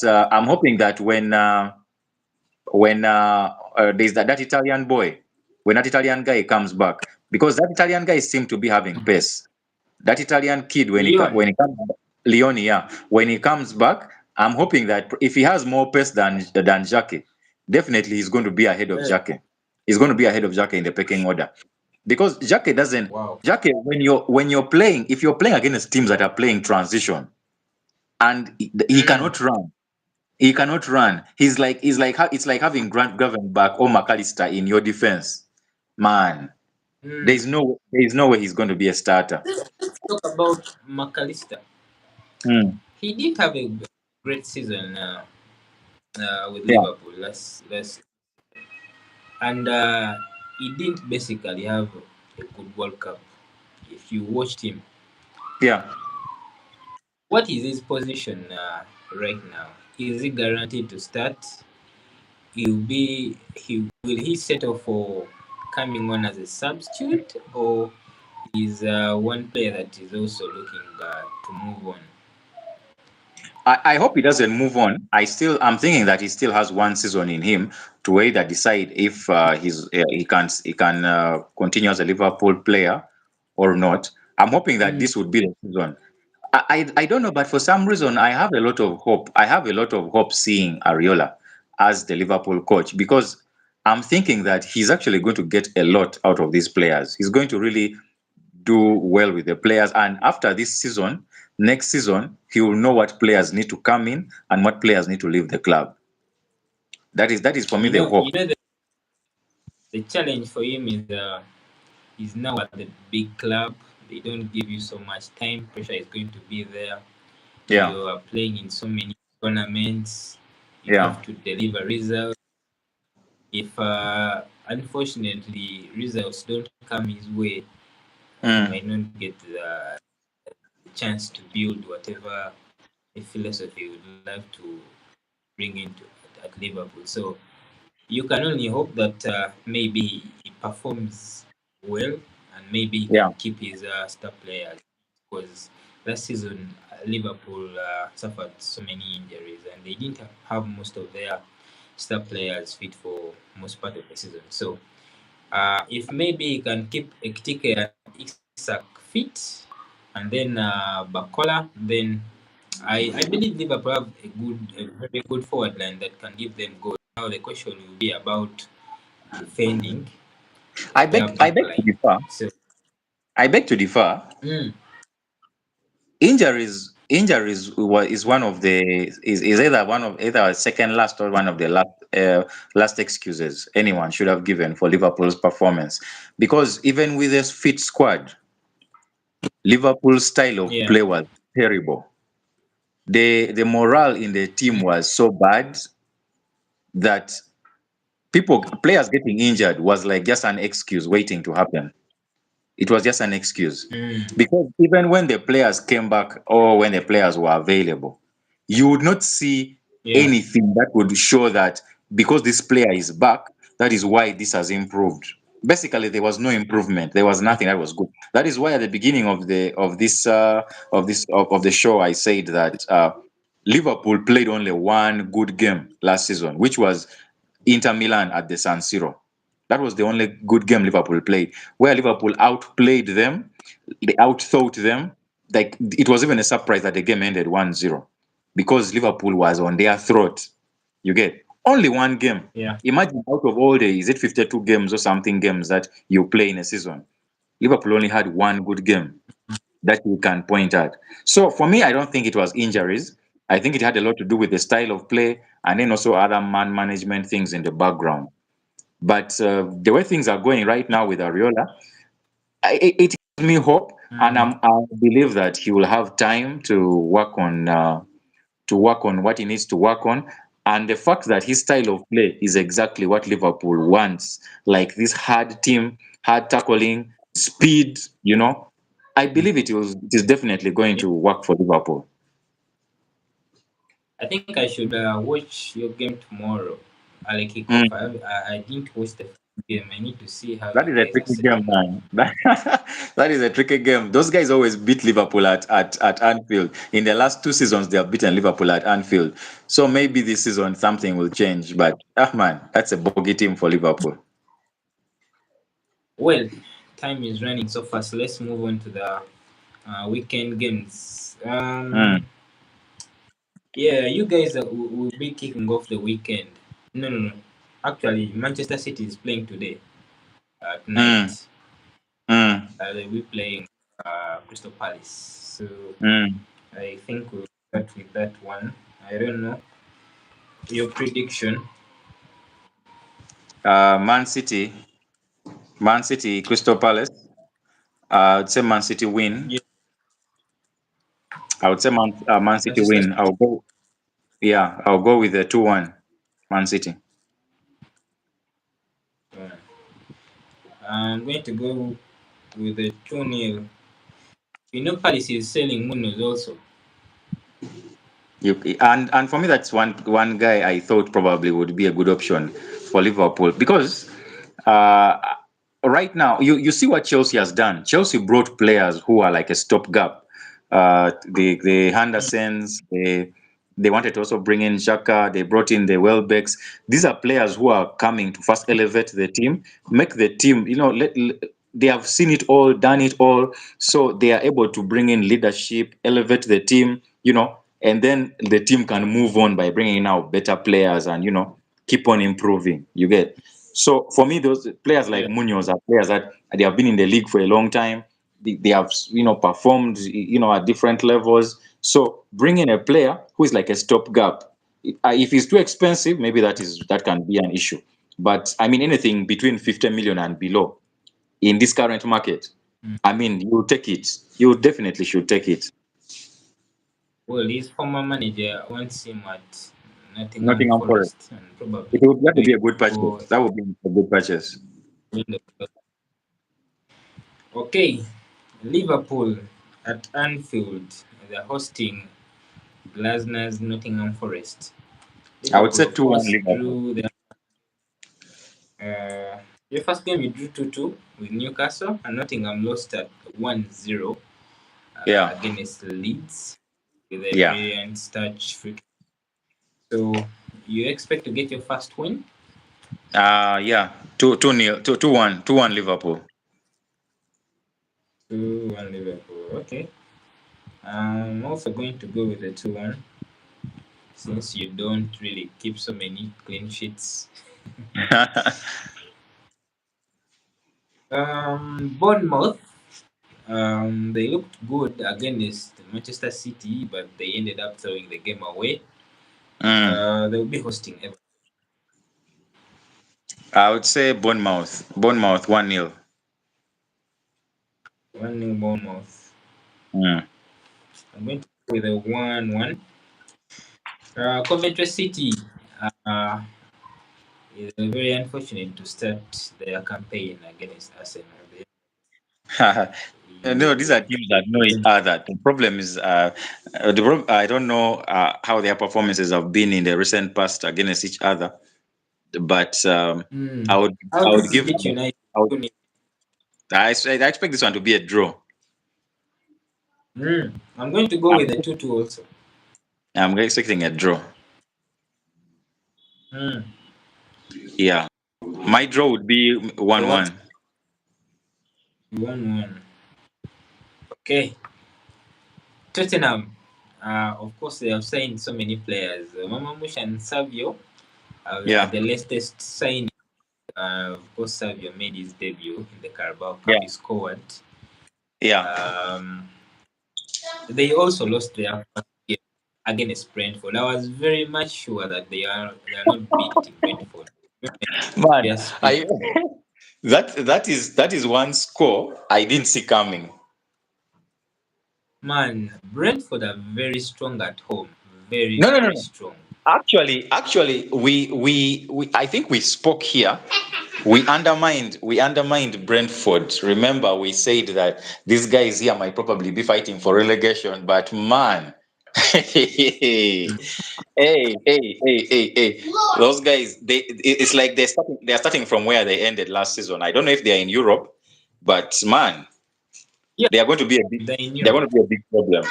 when there's that Italian boy, when that Italian guy comes back, because that Italian guy seemed to be having pace. That Italian kid, Leon, when he comes, Leone, yeah, when he comes back, I'm hoping that if he has more pace than Jackie, definitely he's going to be ahead of eh, Jackie. He's going to be ahead of Jackie in the pecking order, because wow. Jackie, when you're playing, if you're playing against teams that are playing transition, and he Mm. cannot run. He cannot run. It's like having Grant Gravenberch or McAllister in your defense. Man, Mm. there's no way he's going to be a starter. Let's talk about McAllister. Mm. He did have a great season with Yeah, Liverpool last and he didn't basically have a good World Cup. If you watched him, yeah. what is his position right now? Is he guaranteed to start? He will he settle for? coming on as a substitute, or is one player that is also looking to move on? I hope he doesn't move on. I'm thinking that he still has one season in him to either decide if he can continue as a Liverpool player or not. I'm hoping that this would be the season. I don't know, but for some reason I have a lot of hope. I have a lot of hope seeing Areola as the Liverpool coach, because I'm thinking that he's actually going to get a lot out of these players. He's going to really do well with the players, and after this season, next season, he will know what players need to come in and what players need to leave the club. That is for me You the know, hope. the challenge for him is now at the big club. They don't give you so much time. Pressure is going to be there. Yeah, You are playing in so many tournaments. You yeah. have to deliver results. If unfortunately results don't come his way, he Mm, might not get the chance to build whatever the philosophy he would love to bring into at Liverpool. So you can only hope that maybe he performs well and maybe he yeah. can keep his star players, because last season Liverpool suffered so many injuries and they didn't have most of their star players fit for most part of the season. So if maybe he can keep Ekitike and Isak fit, and then Barcola, then I believe Liverpool have a very good forward line that can give them goals. Now the question will be about defending their I back beg to line. differ. So I beg to differ. mm, Is one of the is either one of either second last or one of the last excuses anyone should have given for Liverpool's performance, because even with a fit squad, Liverpool's style of yeah, play was terrible. The morale in the team was so bad that players getting injured was like just an excuse waiting to happen. It was just an excuse, mm, because even when the players came back or when the players were available, you would not see yeah, anything that would show that because this player is back, that is why this has improved. Basically, there was no improvement. There was nothing that was good. That is why at the beginning of the show, I said that Liverpool played only one good game last season, which was Inter Milan at the San Siro. That was the only good game Liverpool played, where Liverpool outplayed them, they outthought them. Like, it was even a surprise that the game ended 1-0, because Liverpool was on their throat. You get only one game. yeah. Imagine, out of all the, is it 52 games or something games that you play in a season, Liverpool only had one good game that you can point at. So for me, I don't think it was injuries. I think it had a lot to do with the style of play and then also other man management things in the background. But the way things are going right now with Ariola, it gives me hope, and Mm. I believe that he will have time to work on what he needs to work on. And the fact that his style of play is exactly what Liverpool wants, like this hard team, hard tackling, speed, I believe it is definitely going Yeah. to work for Liverpool. I think I should watch your game tomorrow. I'll kick off. Mm. I didn't watch the game. I need to see how That you is a guys are tricky setting game, up. man. That is a tricky game. Those guys always beat Liverpool at Anfield. In the last two seasons, they have beaten Liverpool at Anfield. So maybe this season something will change. But man, that's a bogey team for Liverpool. Well, time is running so fast. Let's move on to the weekend games. Mm, Yeah, you guys will be kicking off the weekend. No, no, no. Actually, Manchester City is playing today at mm, night. mm, They'll be playing Crystal Palace. So mm. I think we'll start with that one. I don't know your prediction. Man City, Man City, Crystal Palace. I'd say Man City win. Yeah, I would say Man City Manchester win. City. I'll go. Yeah, I'll go with the 2-1 Man City. Uh, I'm going to go with the 2-0. You know, Palace is selling Munoz also. And for me, that's one guy I thought probably would be a good option for Liverpool, because uh, right now, you see what Chelsea has done. Chelsea brought players who are like a stopgap. The Hendersons, they wanted to also bring in Xhaka. They brought in the Welbecks. These are players who are coming to first elevate the team, make the team. They have seen it all, done it all, so they are able to bring in leadership, elevate the team. And then the team can move on by bringing out better players and keep on improving. You get. So for me, those players like Yeah. Munoz are players that they have been in the league for a long time. They have performed at different levels. So bringing a player who is like a stopgap, if he's too expensive, maybe that can be an issue. But I mean, anything between 50 million and below in this current market, Mm. I mean, you take it. You definitely should take it. Well, his former manager wants him at Nottingham Nottingham Forest. Forest and probably That would doing be a good purchase. for That would be a good purchase. Okay, Liverpool at Anfield. They're hosting Glasnow's Nottingham Forest. I would Liverpool, say of 2-1 course, Liverpool. drew their first game. You drew 2-2 with Newcastle, and Nottingham lost at 1-0 Yeah. against Leeds with a Yeah. brilliant touch free. So you expect to get your first win? Yeah. 2-1 Liverpool. 2-1 Liverpool. Okay. I'm also going to go with the 2-1 since you don't really keep so many clean sheets. Bournemouth, they looked good against Manchester City, but they ended up throwing the game away. Mm. They will be hosting Everton. I would say Bournemouth. Bournemouth 1-0. 1-0 Bournemouth. Mm. I'm going to go with a 1-1. Coventry City uh, is very unfortunate to start their campaign against Arsenal. No, these are You, teams that know each other. The problem is, I don't know how their performances have been in the recent past against each other, but I would, How I this would is give, Leeds United. I, would, I expect this one to be a draw. I'm going to go with a 2-2 also. I'm expecting a draw. Mm. Yeah, my draw would be So what's 1-1. 1-1? Okay. Tottenham. Of course, they have signed so many players. Mamamush and Savio are Yeah, the latest signing. Of course, Savio made his debut in the Carabao Cup. yeah, He scored. yeah. Um, they also lost their first game against Brentford. I was very much sure that they are not beating Brentford. Man, Yes, I that is one score I didn't see coming. man, Brentford are very strong at home. Very, No, no, no, very no. strong. Actually, we I think we spoke here. We undermined Brentford. Remember, we said that these guys here might probably be fighting for relegation, but man, hey, hey, those guys, it's like they're starting from where they ended last season. I don't know if they are in Europe, but man, Yeah, they are going to be a big they're in they're going Europe. to be a big problem.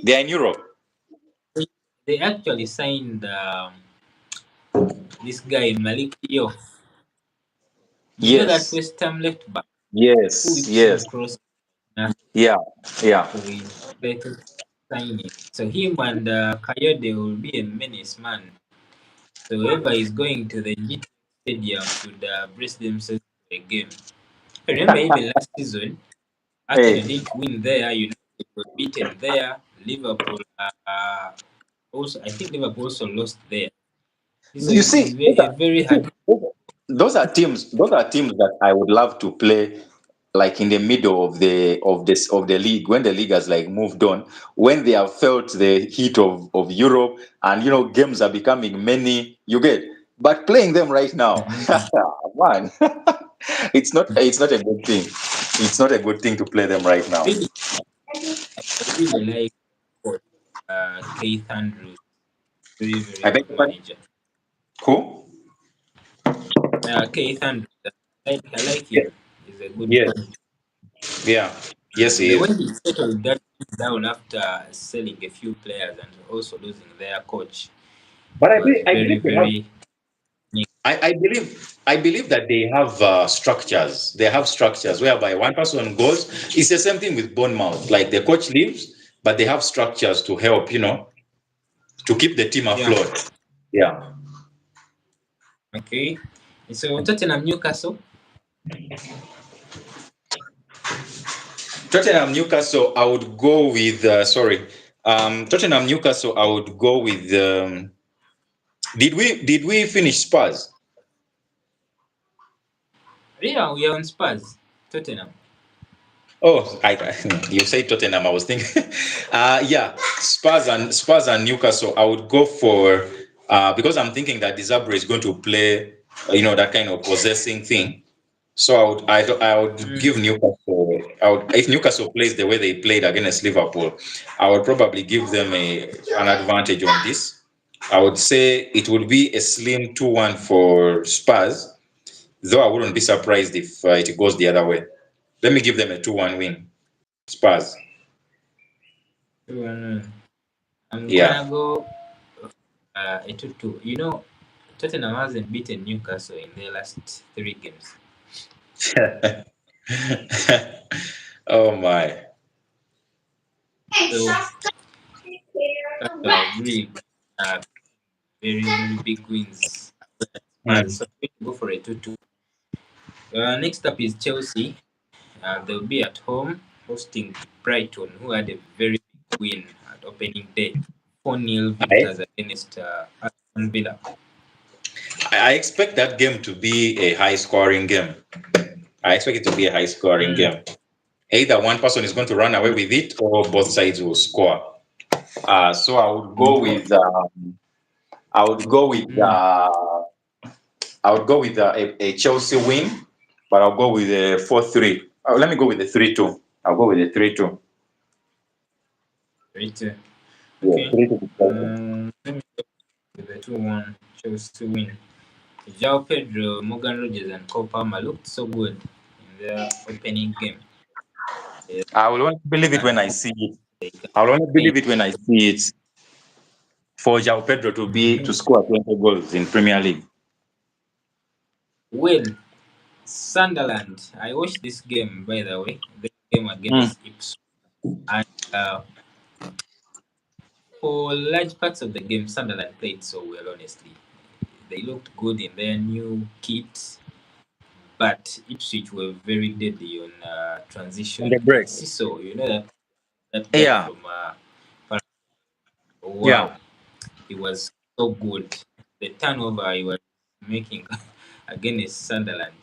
They are in Europe. They actually signed this guy Malik Yoff. You know that Yes, West Ham left back who yes, whips yes. in cross. Uh, Yeah, yeah. so we better signing. So him and Kayode will be a menace, man. So whoever is going to the G Stadium should brace themselves for a game. I remember even last season, Arsenal Hey, didn't win there. United were beaten there. Liverpool also, I think Liverpool also lost there. So you it see, is a very hard. those are teams that I would love to play, like in the middle of the league, when the league has like moved on, when they have felt the heat of Europe, and games are becoming many. You get, but playing them right now, Mhm. man, it's not a good thing. It's not a good thing to play them right now. Really, I really like coach, Keith Andrews. Very, very I beg good your pardon? manager. Who? Keith Andrews. I like him. He's is a good Yes. point. Yeah. Yes, And he the way is. he settled that down after selling a few players and also losing their coach, But it was I very, believe they have. very. I believe that they have structures. They have structures whereby one person goes. It's the same thing with Bournemouth. Like the coach leaves, but they have structures to help. To keep the team Yeah. afloat. Yeah. Okay. So Tottenham Newcastle. Tottenham Newcastle. I would go with. Sorry. Tottenham Newcastle. I would go with. Did we finish Spurs? Yeah, we are on Spurs. Tottenham. Oh, you say Tottenham. I was thinking, yeah, Spurs and Newcastle. I would go for because I'm thinking that Disabre is going to play, that kind of possessing thing. So I would give Mm. Newcastle. If Newcastle plays the way they played against Liverpool, I would probably give them an advantage on this. I would say it would be a slim 2-1 for Spurs, though I wouldn't be surprised if it goes the other way. Let me give them a 2-1 win. Spurs. 2-1. I'm Yeah. gonna go a 2-2. Tottenham hasn't beaten Newcastle in their last 3 games. Oh my. So that's really very, very big wins. Mm. So I'm going to go for a 2-2. Next up is Chelsea. They'll be at home hosting Brighton, who had a very big win at opening day. 4-0 I, victors against Aston Villa. I expect that game to be a high scoring game. I expect it to be a high scoring Mm. game. Either one person is going to run away with it or both sides will score. So I would go with Mm. a Chelsea win, but I'll go with a 4-3. Let me go with a 3-2. I'll go with a 3-2. Right. Yeah, Okay. 3-2 to Chelsea. Let me go with the 2-1 Chelsea win. João Pedro, Morgan Rogers, and Cole Palmer looked so good in their opening game. They I will only believe it when I hope see it. they can I will only change. believe it when I see it for João Pedro to score 20 goals in Premier League. Well, Sunderland. I watched this game, by the way. The game Mm. against Ipswich. And for large parts of the game, Sunderland played so well, honestly. They looked good in their new kit, but Ipswich were very deadly on On the transition. break. And Siso, that guy Yeah, from yeah. wow, he was so good. The turnover he was making against Sunderland,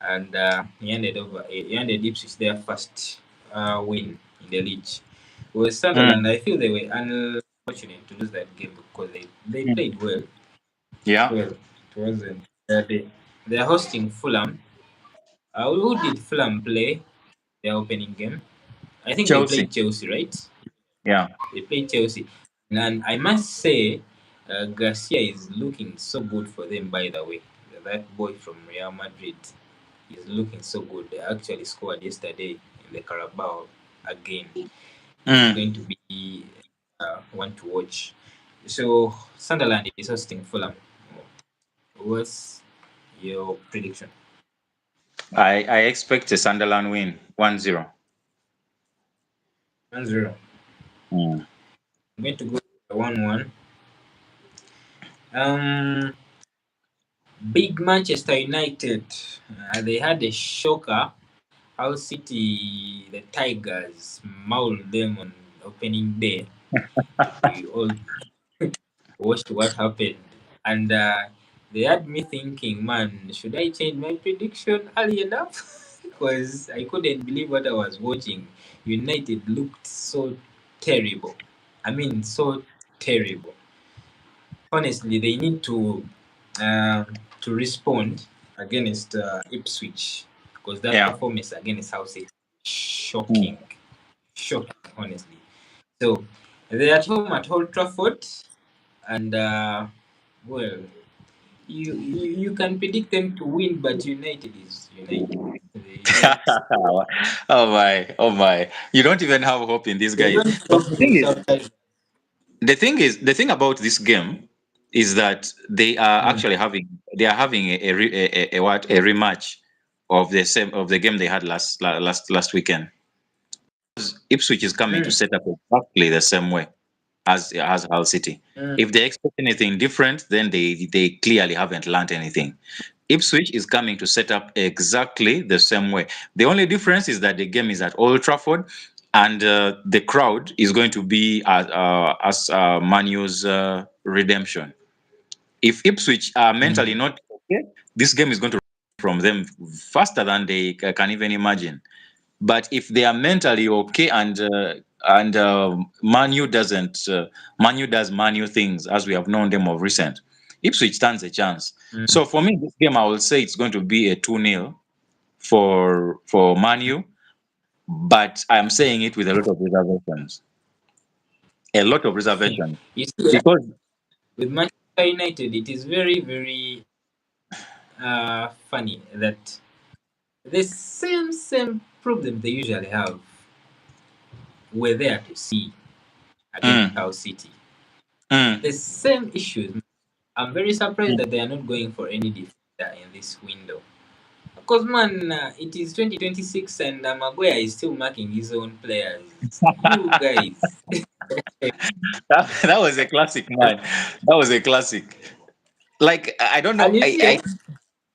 and he ended Ipswich their first win in the league. With Sunderland, Mm. I feel they were unfortunate to lose that game because they Mm. played well. Yeah. Well, it wasn't. They're hosting Fulham. Who did Fulham play their opening game? I think they Chelsea. played Chelsea, right? Yeah. They played Chelsea. And I must say, Garcia is looking so good for them, by the way. That boy from Real Madrid is looking so good. They actually scored yesterday in the Carabao again. He's Mm. going to be one to watch. So, Sunderland is hosting Fulham. What's your prediction? I expect a Sunderland win 1-0. 1-0. Mm. I'm going to go 1-1. Um, Big Manchester United. They had a shocker. How City, the Tigers, mauled them on opening day. We all watched what happened. And they had me thinking, man, should I change my prediction early enough? Because I couldn't believe what I was watching. United looked so terrible. I mean, so terrible. Honestly, they need to respond against Ipswich because that Yeah. performance against Hull City Mm. shocking, shocking, honestly. So they're at home at Old Trafford, and well, you can predict them to win, but United is United. Yet Oh my, oh my! You don't even have hope in these they guys. don't But talk the to thing is, subtitles. the thing about this game is that they are Mm, actually having a what a rematch of the game they had last weekend. Ipswich is coming to mm, set up exactly the same way as Hull City. mm, If they expect anything different, then they clearly haven't learned anything. Ipswich is coming to set up exactly the same way. The only difference is that the game is at Old Trafford, and the crowd is going to be as Manu's redemption. If Ipswich are mentally mm, not okay, this game is going to from them faster than they can even imagine. But if they are mentally okay and Manu doesn't, Manu does Manu things as we have known them of recent, Ipswich stands a chance. mm. So for me, this game I will say it's going to be a 2-0 for Manu, but I'm saying it with a lot of reservations. A lot of reservations You see, because with Manchester United, it is very, very funny that the same problem they usually have we're there to see against mm, Hull City. mm, The same issues. I'm very surprised mm. that they are not going for any defender in this window. Because man, it is 2026 and Maguire is still marking his own players. You guys, That was a classic, man. That was a classic. Like I don't and know. you see,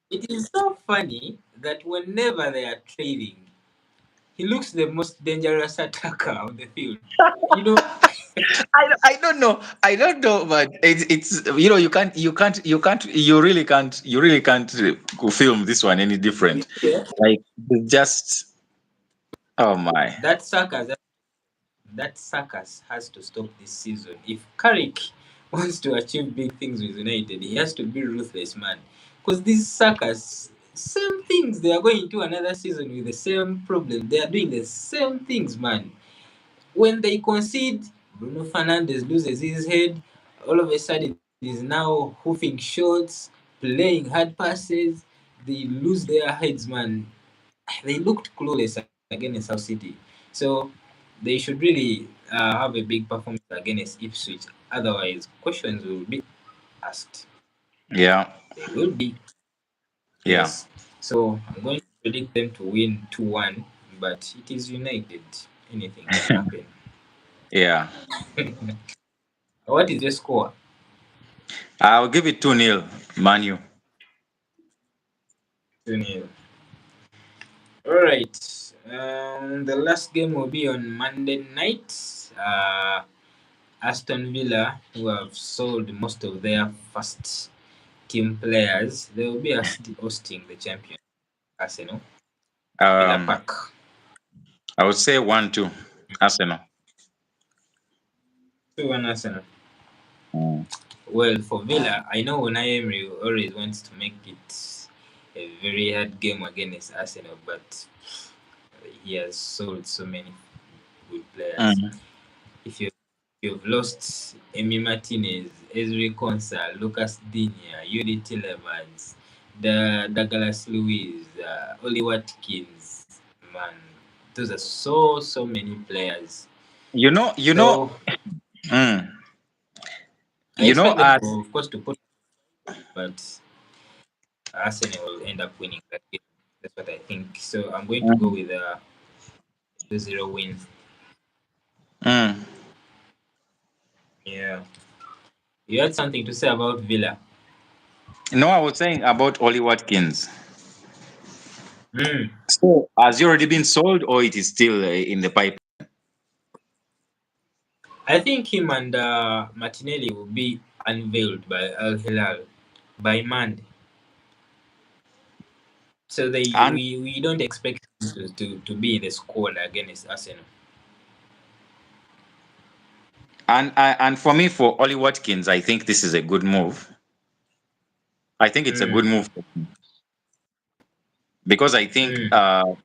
it is so funny that whenever they are trading, he looks the most dangerous attacker on the field. You know, I don't know. I don't know, but it's you really can't film this one any different. yeah, Like it's just oh my. that sucker that circus has to stop this season. If Carrick wants to achieve big things with United, he has to be ruthless, man. Because these suckers, same things, they are going into another season with the same problem. They are doing the same things, man. When they concede, Bruno Fernandes loses his head. All of a sudden, he's now hoofing shots, playing hard passes. They lose their heads, man. They looked clueless against South City. So they should really have a big performance against Ipswich. Otherwise, questions will be asked. Yeah, They will be. yeah, Yes. So I'm going to predict them to win 2-1, but it is United. Anything can happen. yeah. What is your score? I'll give it 2-0, Manu. 2-0. All right. The last game will be on Monday night. Aston Villa, who have sold most of their first team players, they will be hosting the champion Arsenal at Villa Um, Park. I would say 1-2, Arsenal. 2-1 Arsenal. Mm. Well, for Villa, I know Unai Emery always wants to make it a very hard game against Arsenal, but he has sold so many good players. Mm. If you've lost Emi Martinez, Ezri Konsa, Lucas Digne, Yuri Tillemans, Douglas Luiz, Oli Watkins, man, those are so many players. You know, you know, So mm, I you know. expect them, of course, to put, but Arsenal will end up winning that game. That's what I think. So I'm going to go Mm, with a 2-0 win. mm. Yeah. You had something to say about Villa. No, I was saying about Oli Watkins. Mm. So, has he already been sold, or it is still in the pipe? I think him and Martinelli will be unveiled by Al Hilal by Monday. So And we don't expect him to be in the squad against Arsenal. and for me, for Oli Watkins, I think this is a good move. I think it's a good Mm. move because I think Mm.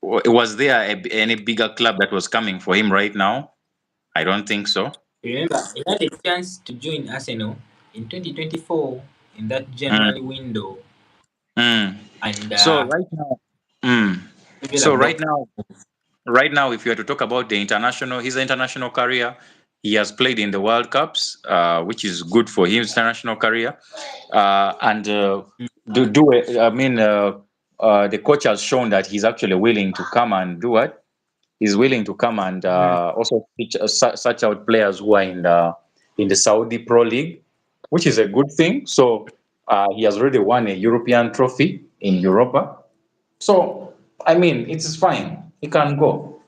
was there any bigger club that was coming for him right now? I don't think so. Remember, he had a chance to join Arsenal in 2024 in that January Mm, window, mm. and So right now. Maybe So like right now, if you were to talk about his international career, he has played in the World Cups, which is good for his international career. And I mean, the coach has shown that he's actually willing to come and do what? He's willing to come and also search out players who are in the Saudi Pro League, which is a good thing. So he has already won a European trophy in Europa. So I mean, it is fine. He can go.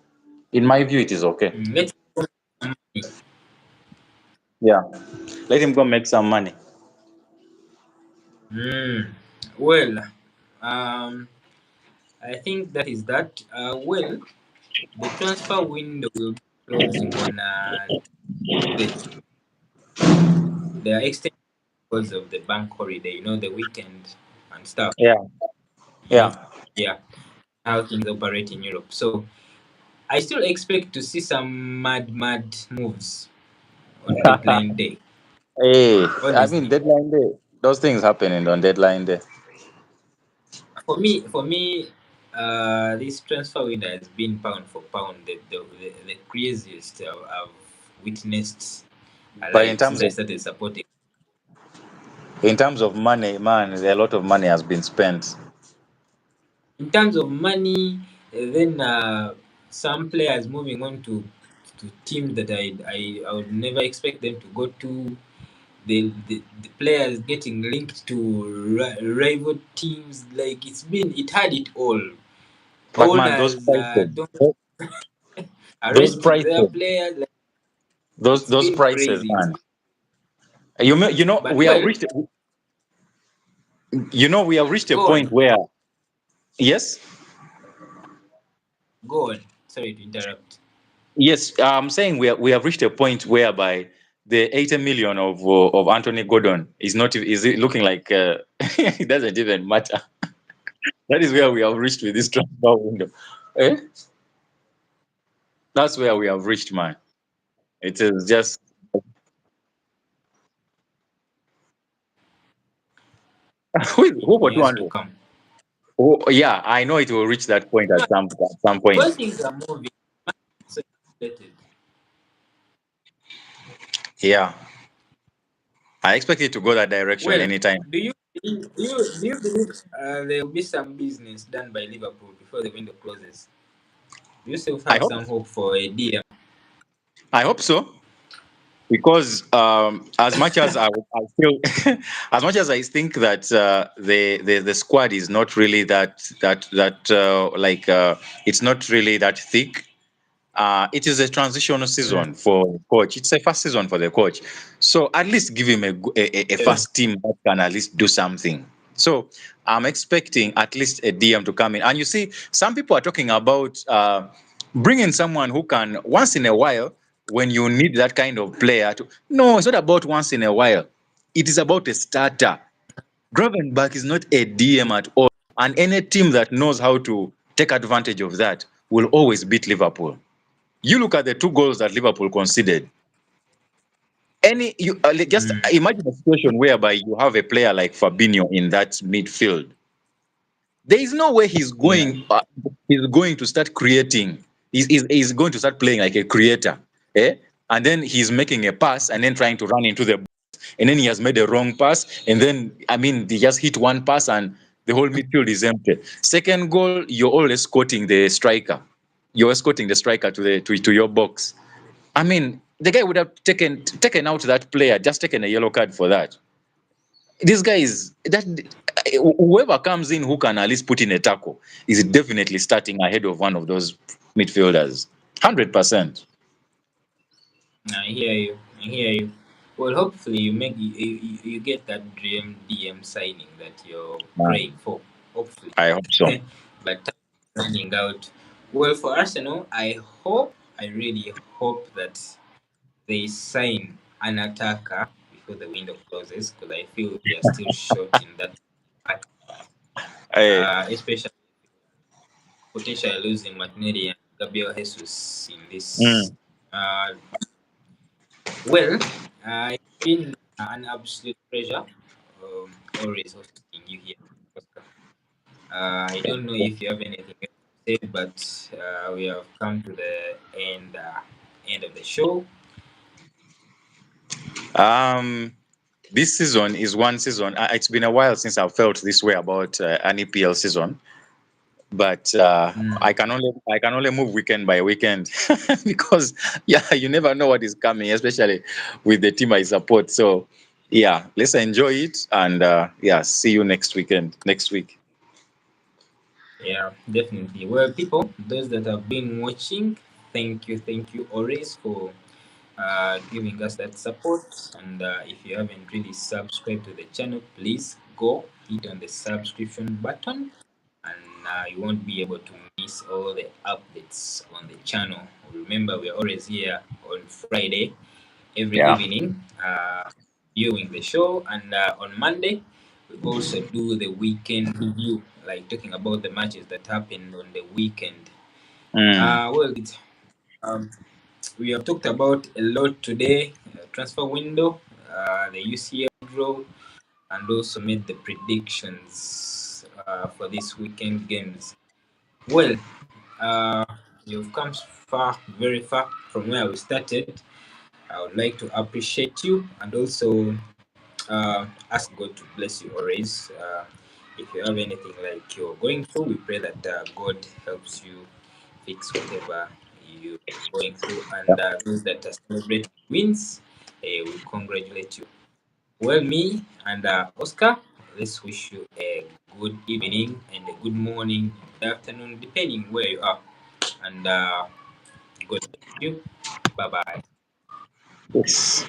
In my view, it is okay. let's Yeah, let him go make some money. mm, well, um, I think that is that. Well, the transfer window will be closing on the they are extending because of the bank holiday, the weekend and stuff. Yeah, You know, yeah. yeah, how things operate in Europe. So I still expect to see some mad moves on deadline day. Hey, I mean Honestly, deadline day. Those things happening on deadline day. for me, this transfer window has been pound for pound the craziest I've witnessed But in alive since terms I of started supporting. money, man, a lot of money has been spent. In terms of money, then some players moving on to teams that I would never expect them to go to. The players getting linked to rival teams, like it had it all. But man, those Owners prices, don't those arresting their prices, players. Like, those it's those been prices, crazy. man. You know But we have well, reached. We have reached a go point on, where yes, go on. Sorry to interrupt. yes. I'm saying we have reached a point whereby the 80 million of Anthony Gordon is not is it looking like it doesn't even matter. That is where we have reached with this transfer window. Eh? That's where we have reached, man. It is just who for He has to 200. come. Oh, yeah, I know it will reach that point at some point. When things are moving, so excited. Yeah, I expect it to go that direction Well, anytime. do you believe there will be some business done by Liverpool before the window closes? Do you still I have hope some hope for a DM? I hope so, because as much as I feel, as much as I think that the squad is not really that it's not really that thick. It is a transitional Mm, season for the coach. It's a first season for the coach, so at least give him a yeah. first team that can at least do something. So I'm expecting at least a DM to come in. And you see, some people are talking about bringing someone who can once in a while, when you need that kind of player. No, it's not about once in a while. It is about a starter. Gravenberch is not a DM at all, and any team that knows how to take advantage of that will always beat Liverpool. You look at the two goals that Liverpool conceded. Just Mm, imagine a situation whereby you have a player like Fabinho in that midfield. There is no way yeah. he's going to start creating. He's going to start playing like a creator, eh? And then he's making a pass and then trying to run into the box, and then he has made a wrong pass, and then I mean they just hit one pass and the whole midfield is empty. Second goal, you're always escorting the striker. You're escorting the striker to your box. I mean, the guy would have taken out that player, just taken a yellow card for that. This guy is that whoever comes in who can at least put in a tackle is definitely starting ahead of one of those midfielders. 100%. I hear you. I hear you. Well, hopefully you get that dream DM signing that you're praying for. Hopefully, I hope so. but time is running out. Well, for Arsenal, I really hope that they sign an attacker before the window closes, because I feel we are still short in that part, Hey, especially potentially losing Martinelli and Gabriel Jesus in this. mm, Uh, well, it's been an absolute pleasure always hosting you here, Oscar. I don't know if you have anything else to say, but we have come to the end of the show. Um, this season is one season. It's been a while since I've felt this way about an EPL season, but Mm. I can only move weekend by weekend because yeah, you never know what is coming, especially with the team I support. So yeah, let's enjoy it and yeah, see you next week. Yeah, definitely. Well, people, those that have been watching, thank you always for giving us that support. And if you haven't really subscribed to the channel, please go hit on the subscription button, and you won't be able to miss all the updates on the channel. Remember, we're always here on Friday every Yeah. evening viewing the show, and on Monday we also do the weekend review, like talking about the matches that happened on the weekend. Mm. Well, um, we have talked about a lot today: transfer window, the UCL draw, and also made the predictions for this weekend games. Well, uh, you've come far, very far from where we started. I would like to appreciate you, and also ask God to bless you always. If you have anything like you're going through, we pray that God helps you fix whatever you're going through. Yeah. And those that are celebrating wins, we congratulate you. Well, me and Oscar, let's wish you a good evening and a good morning, good afternoon, depending where you are. And God bless you. Bye bye. Yes.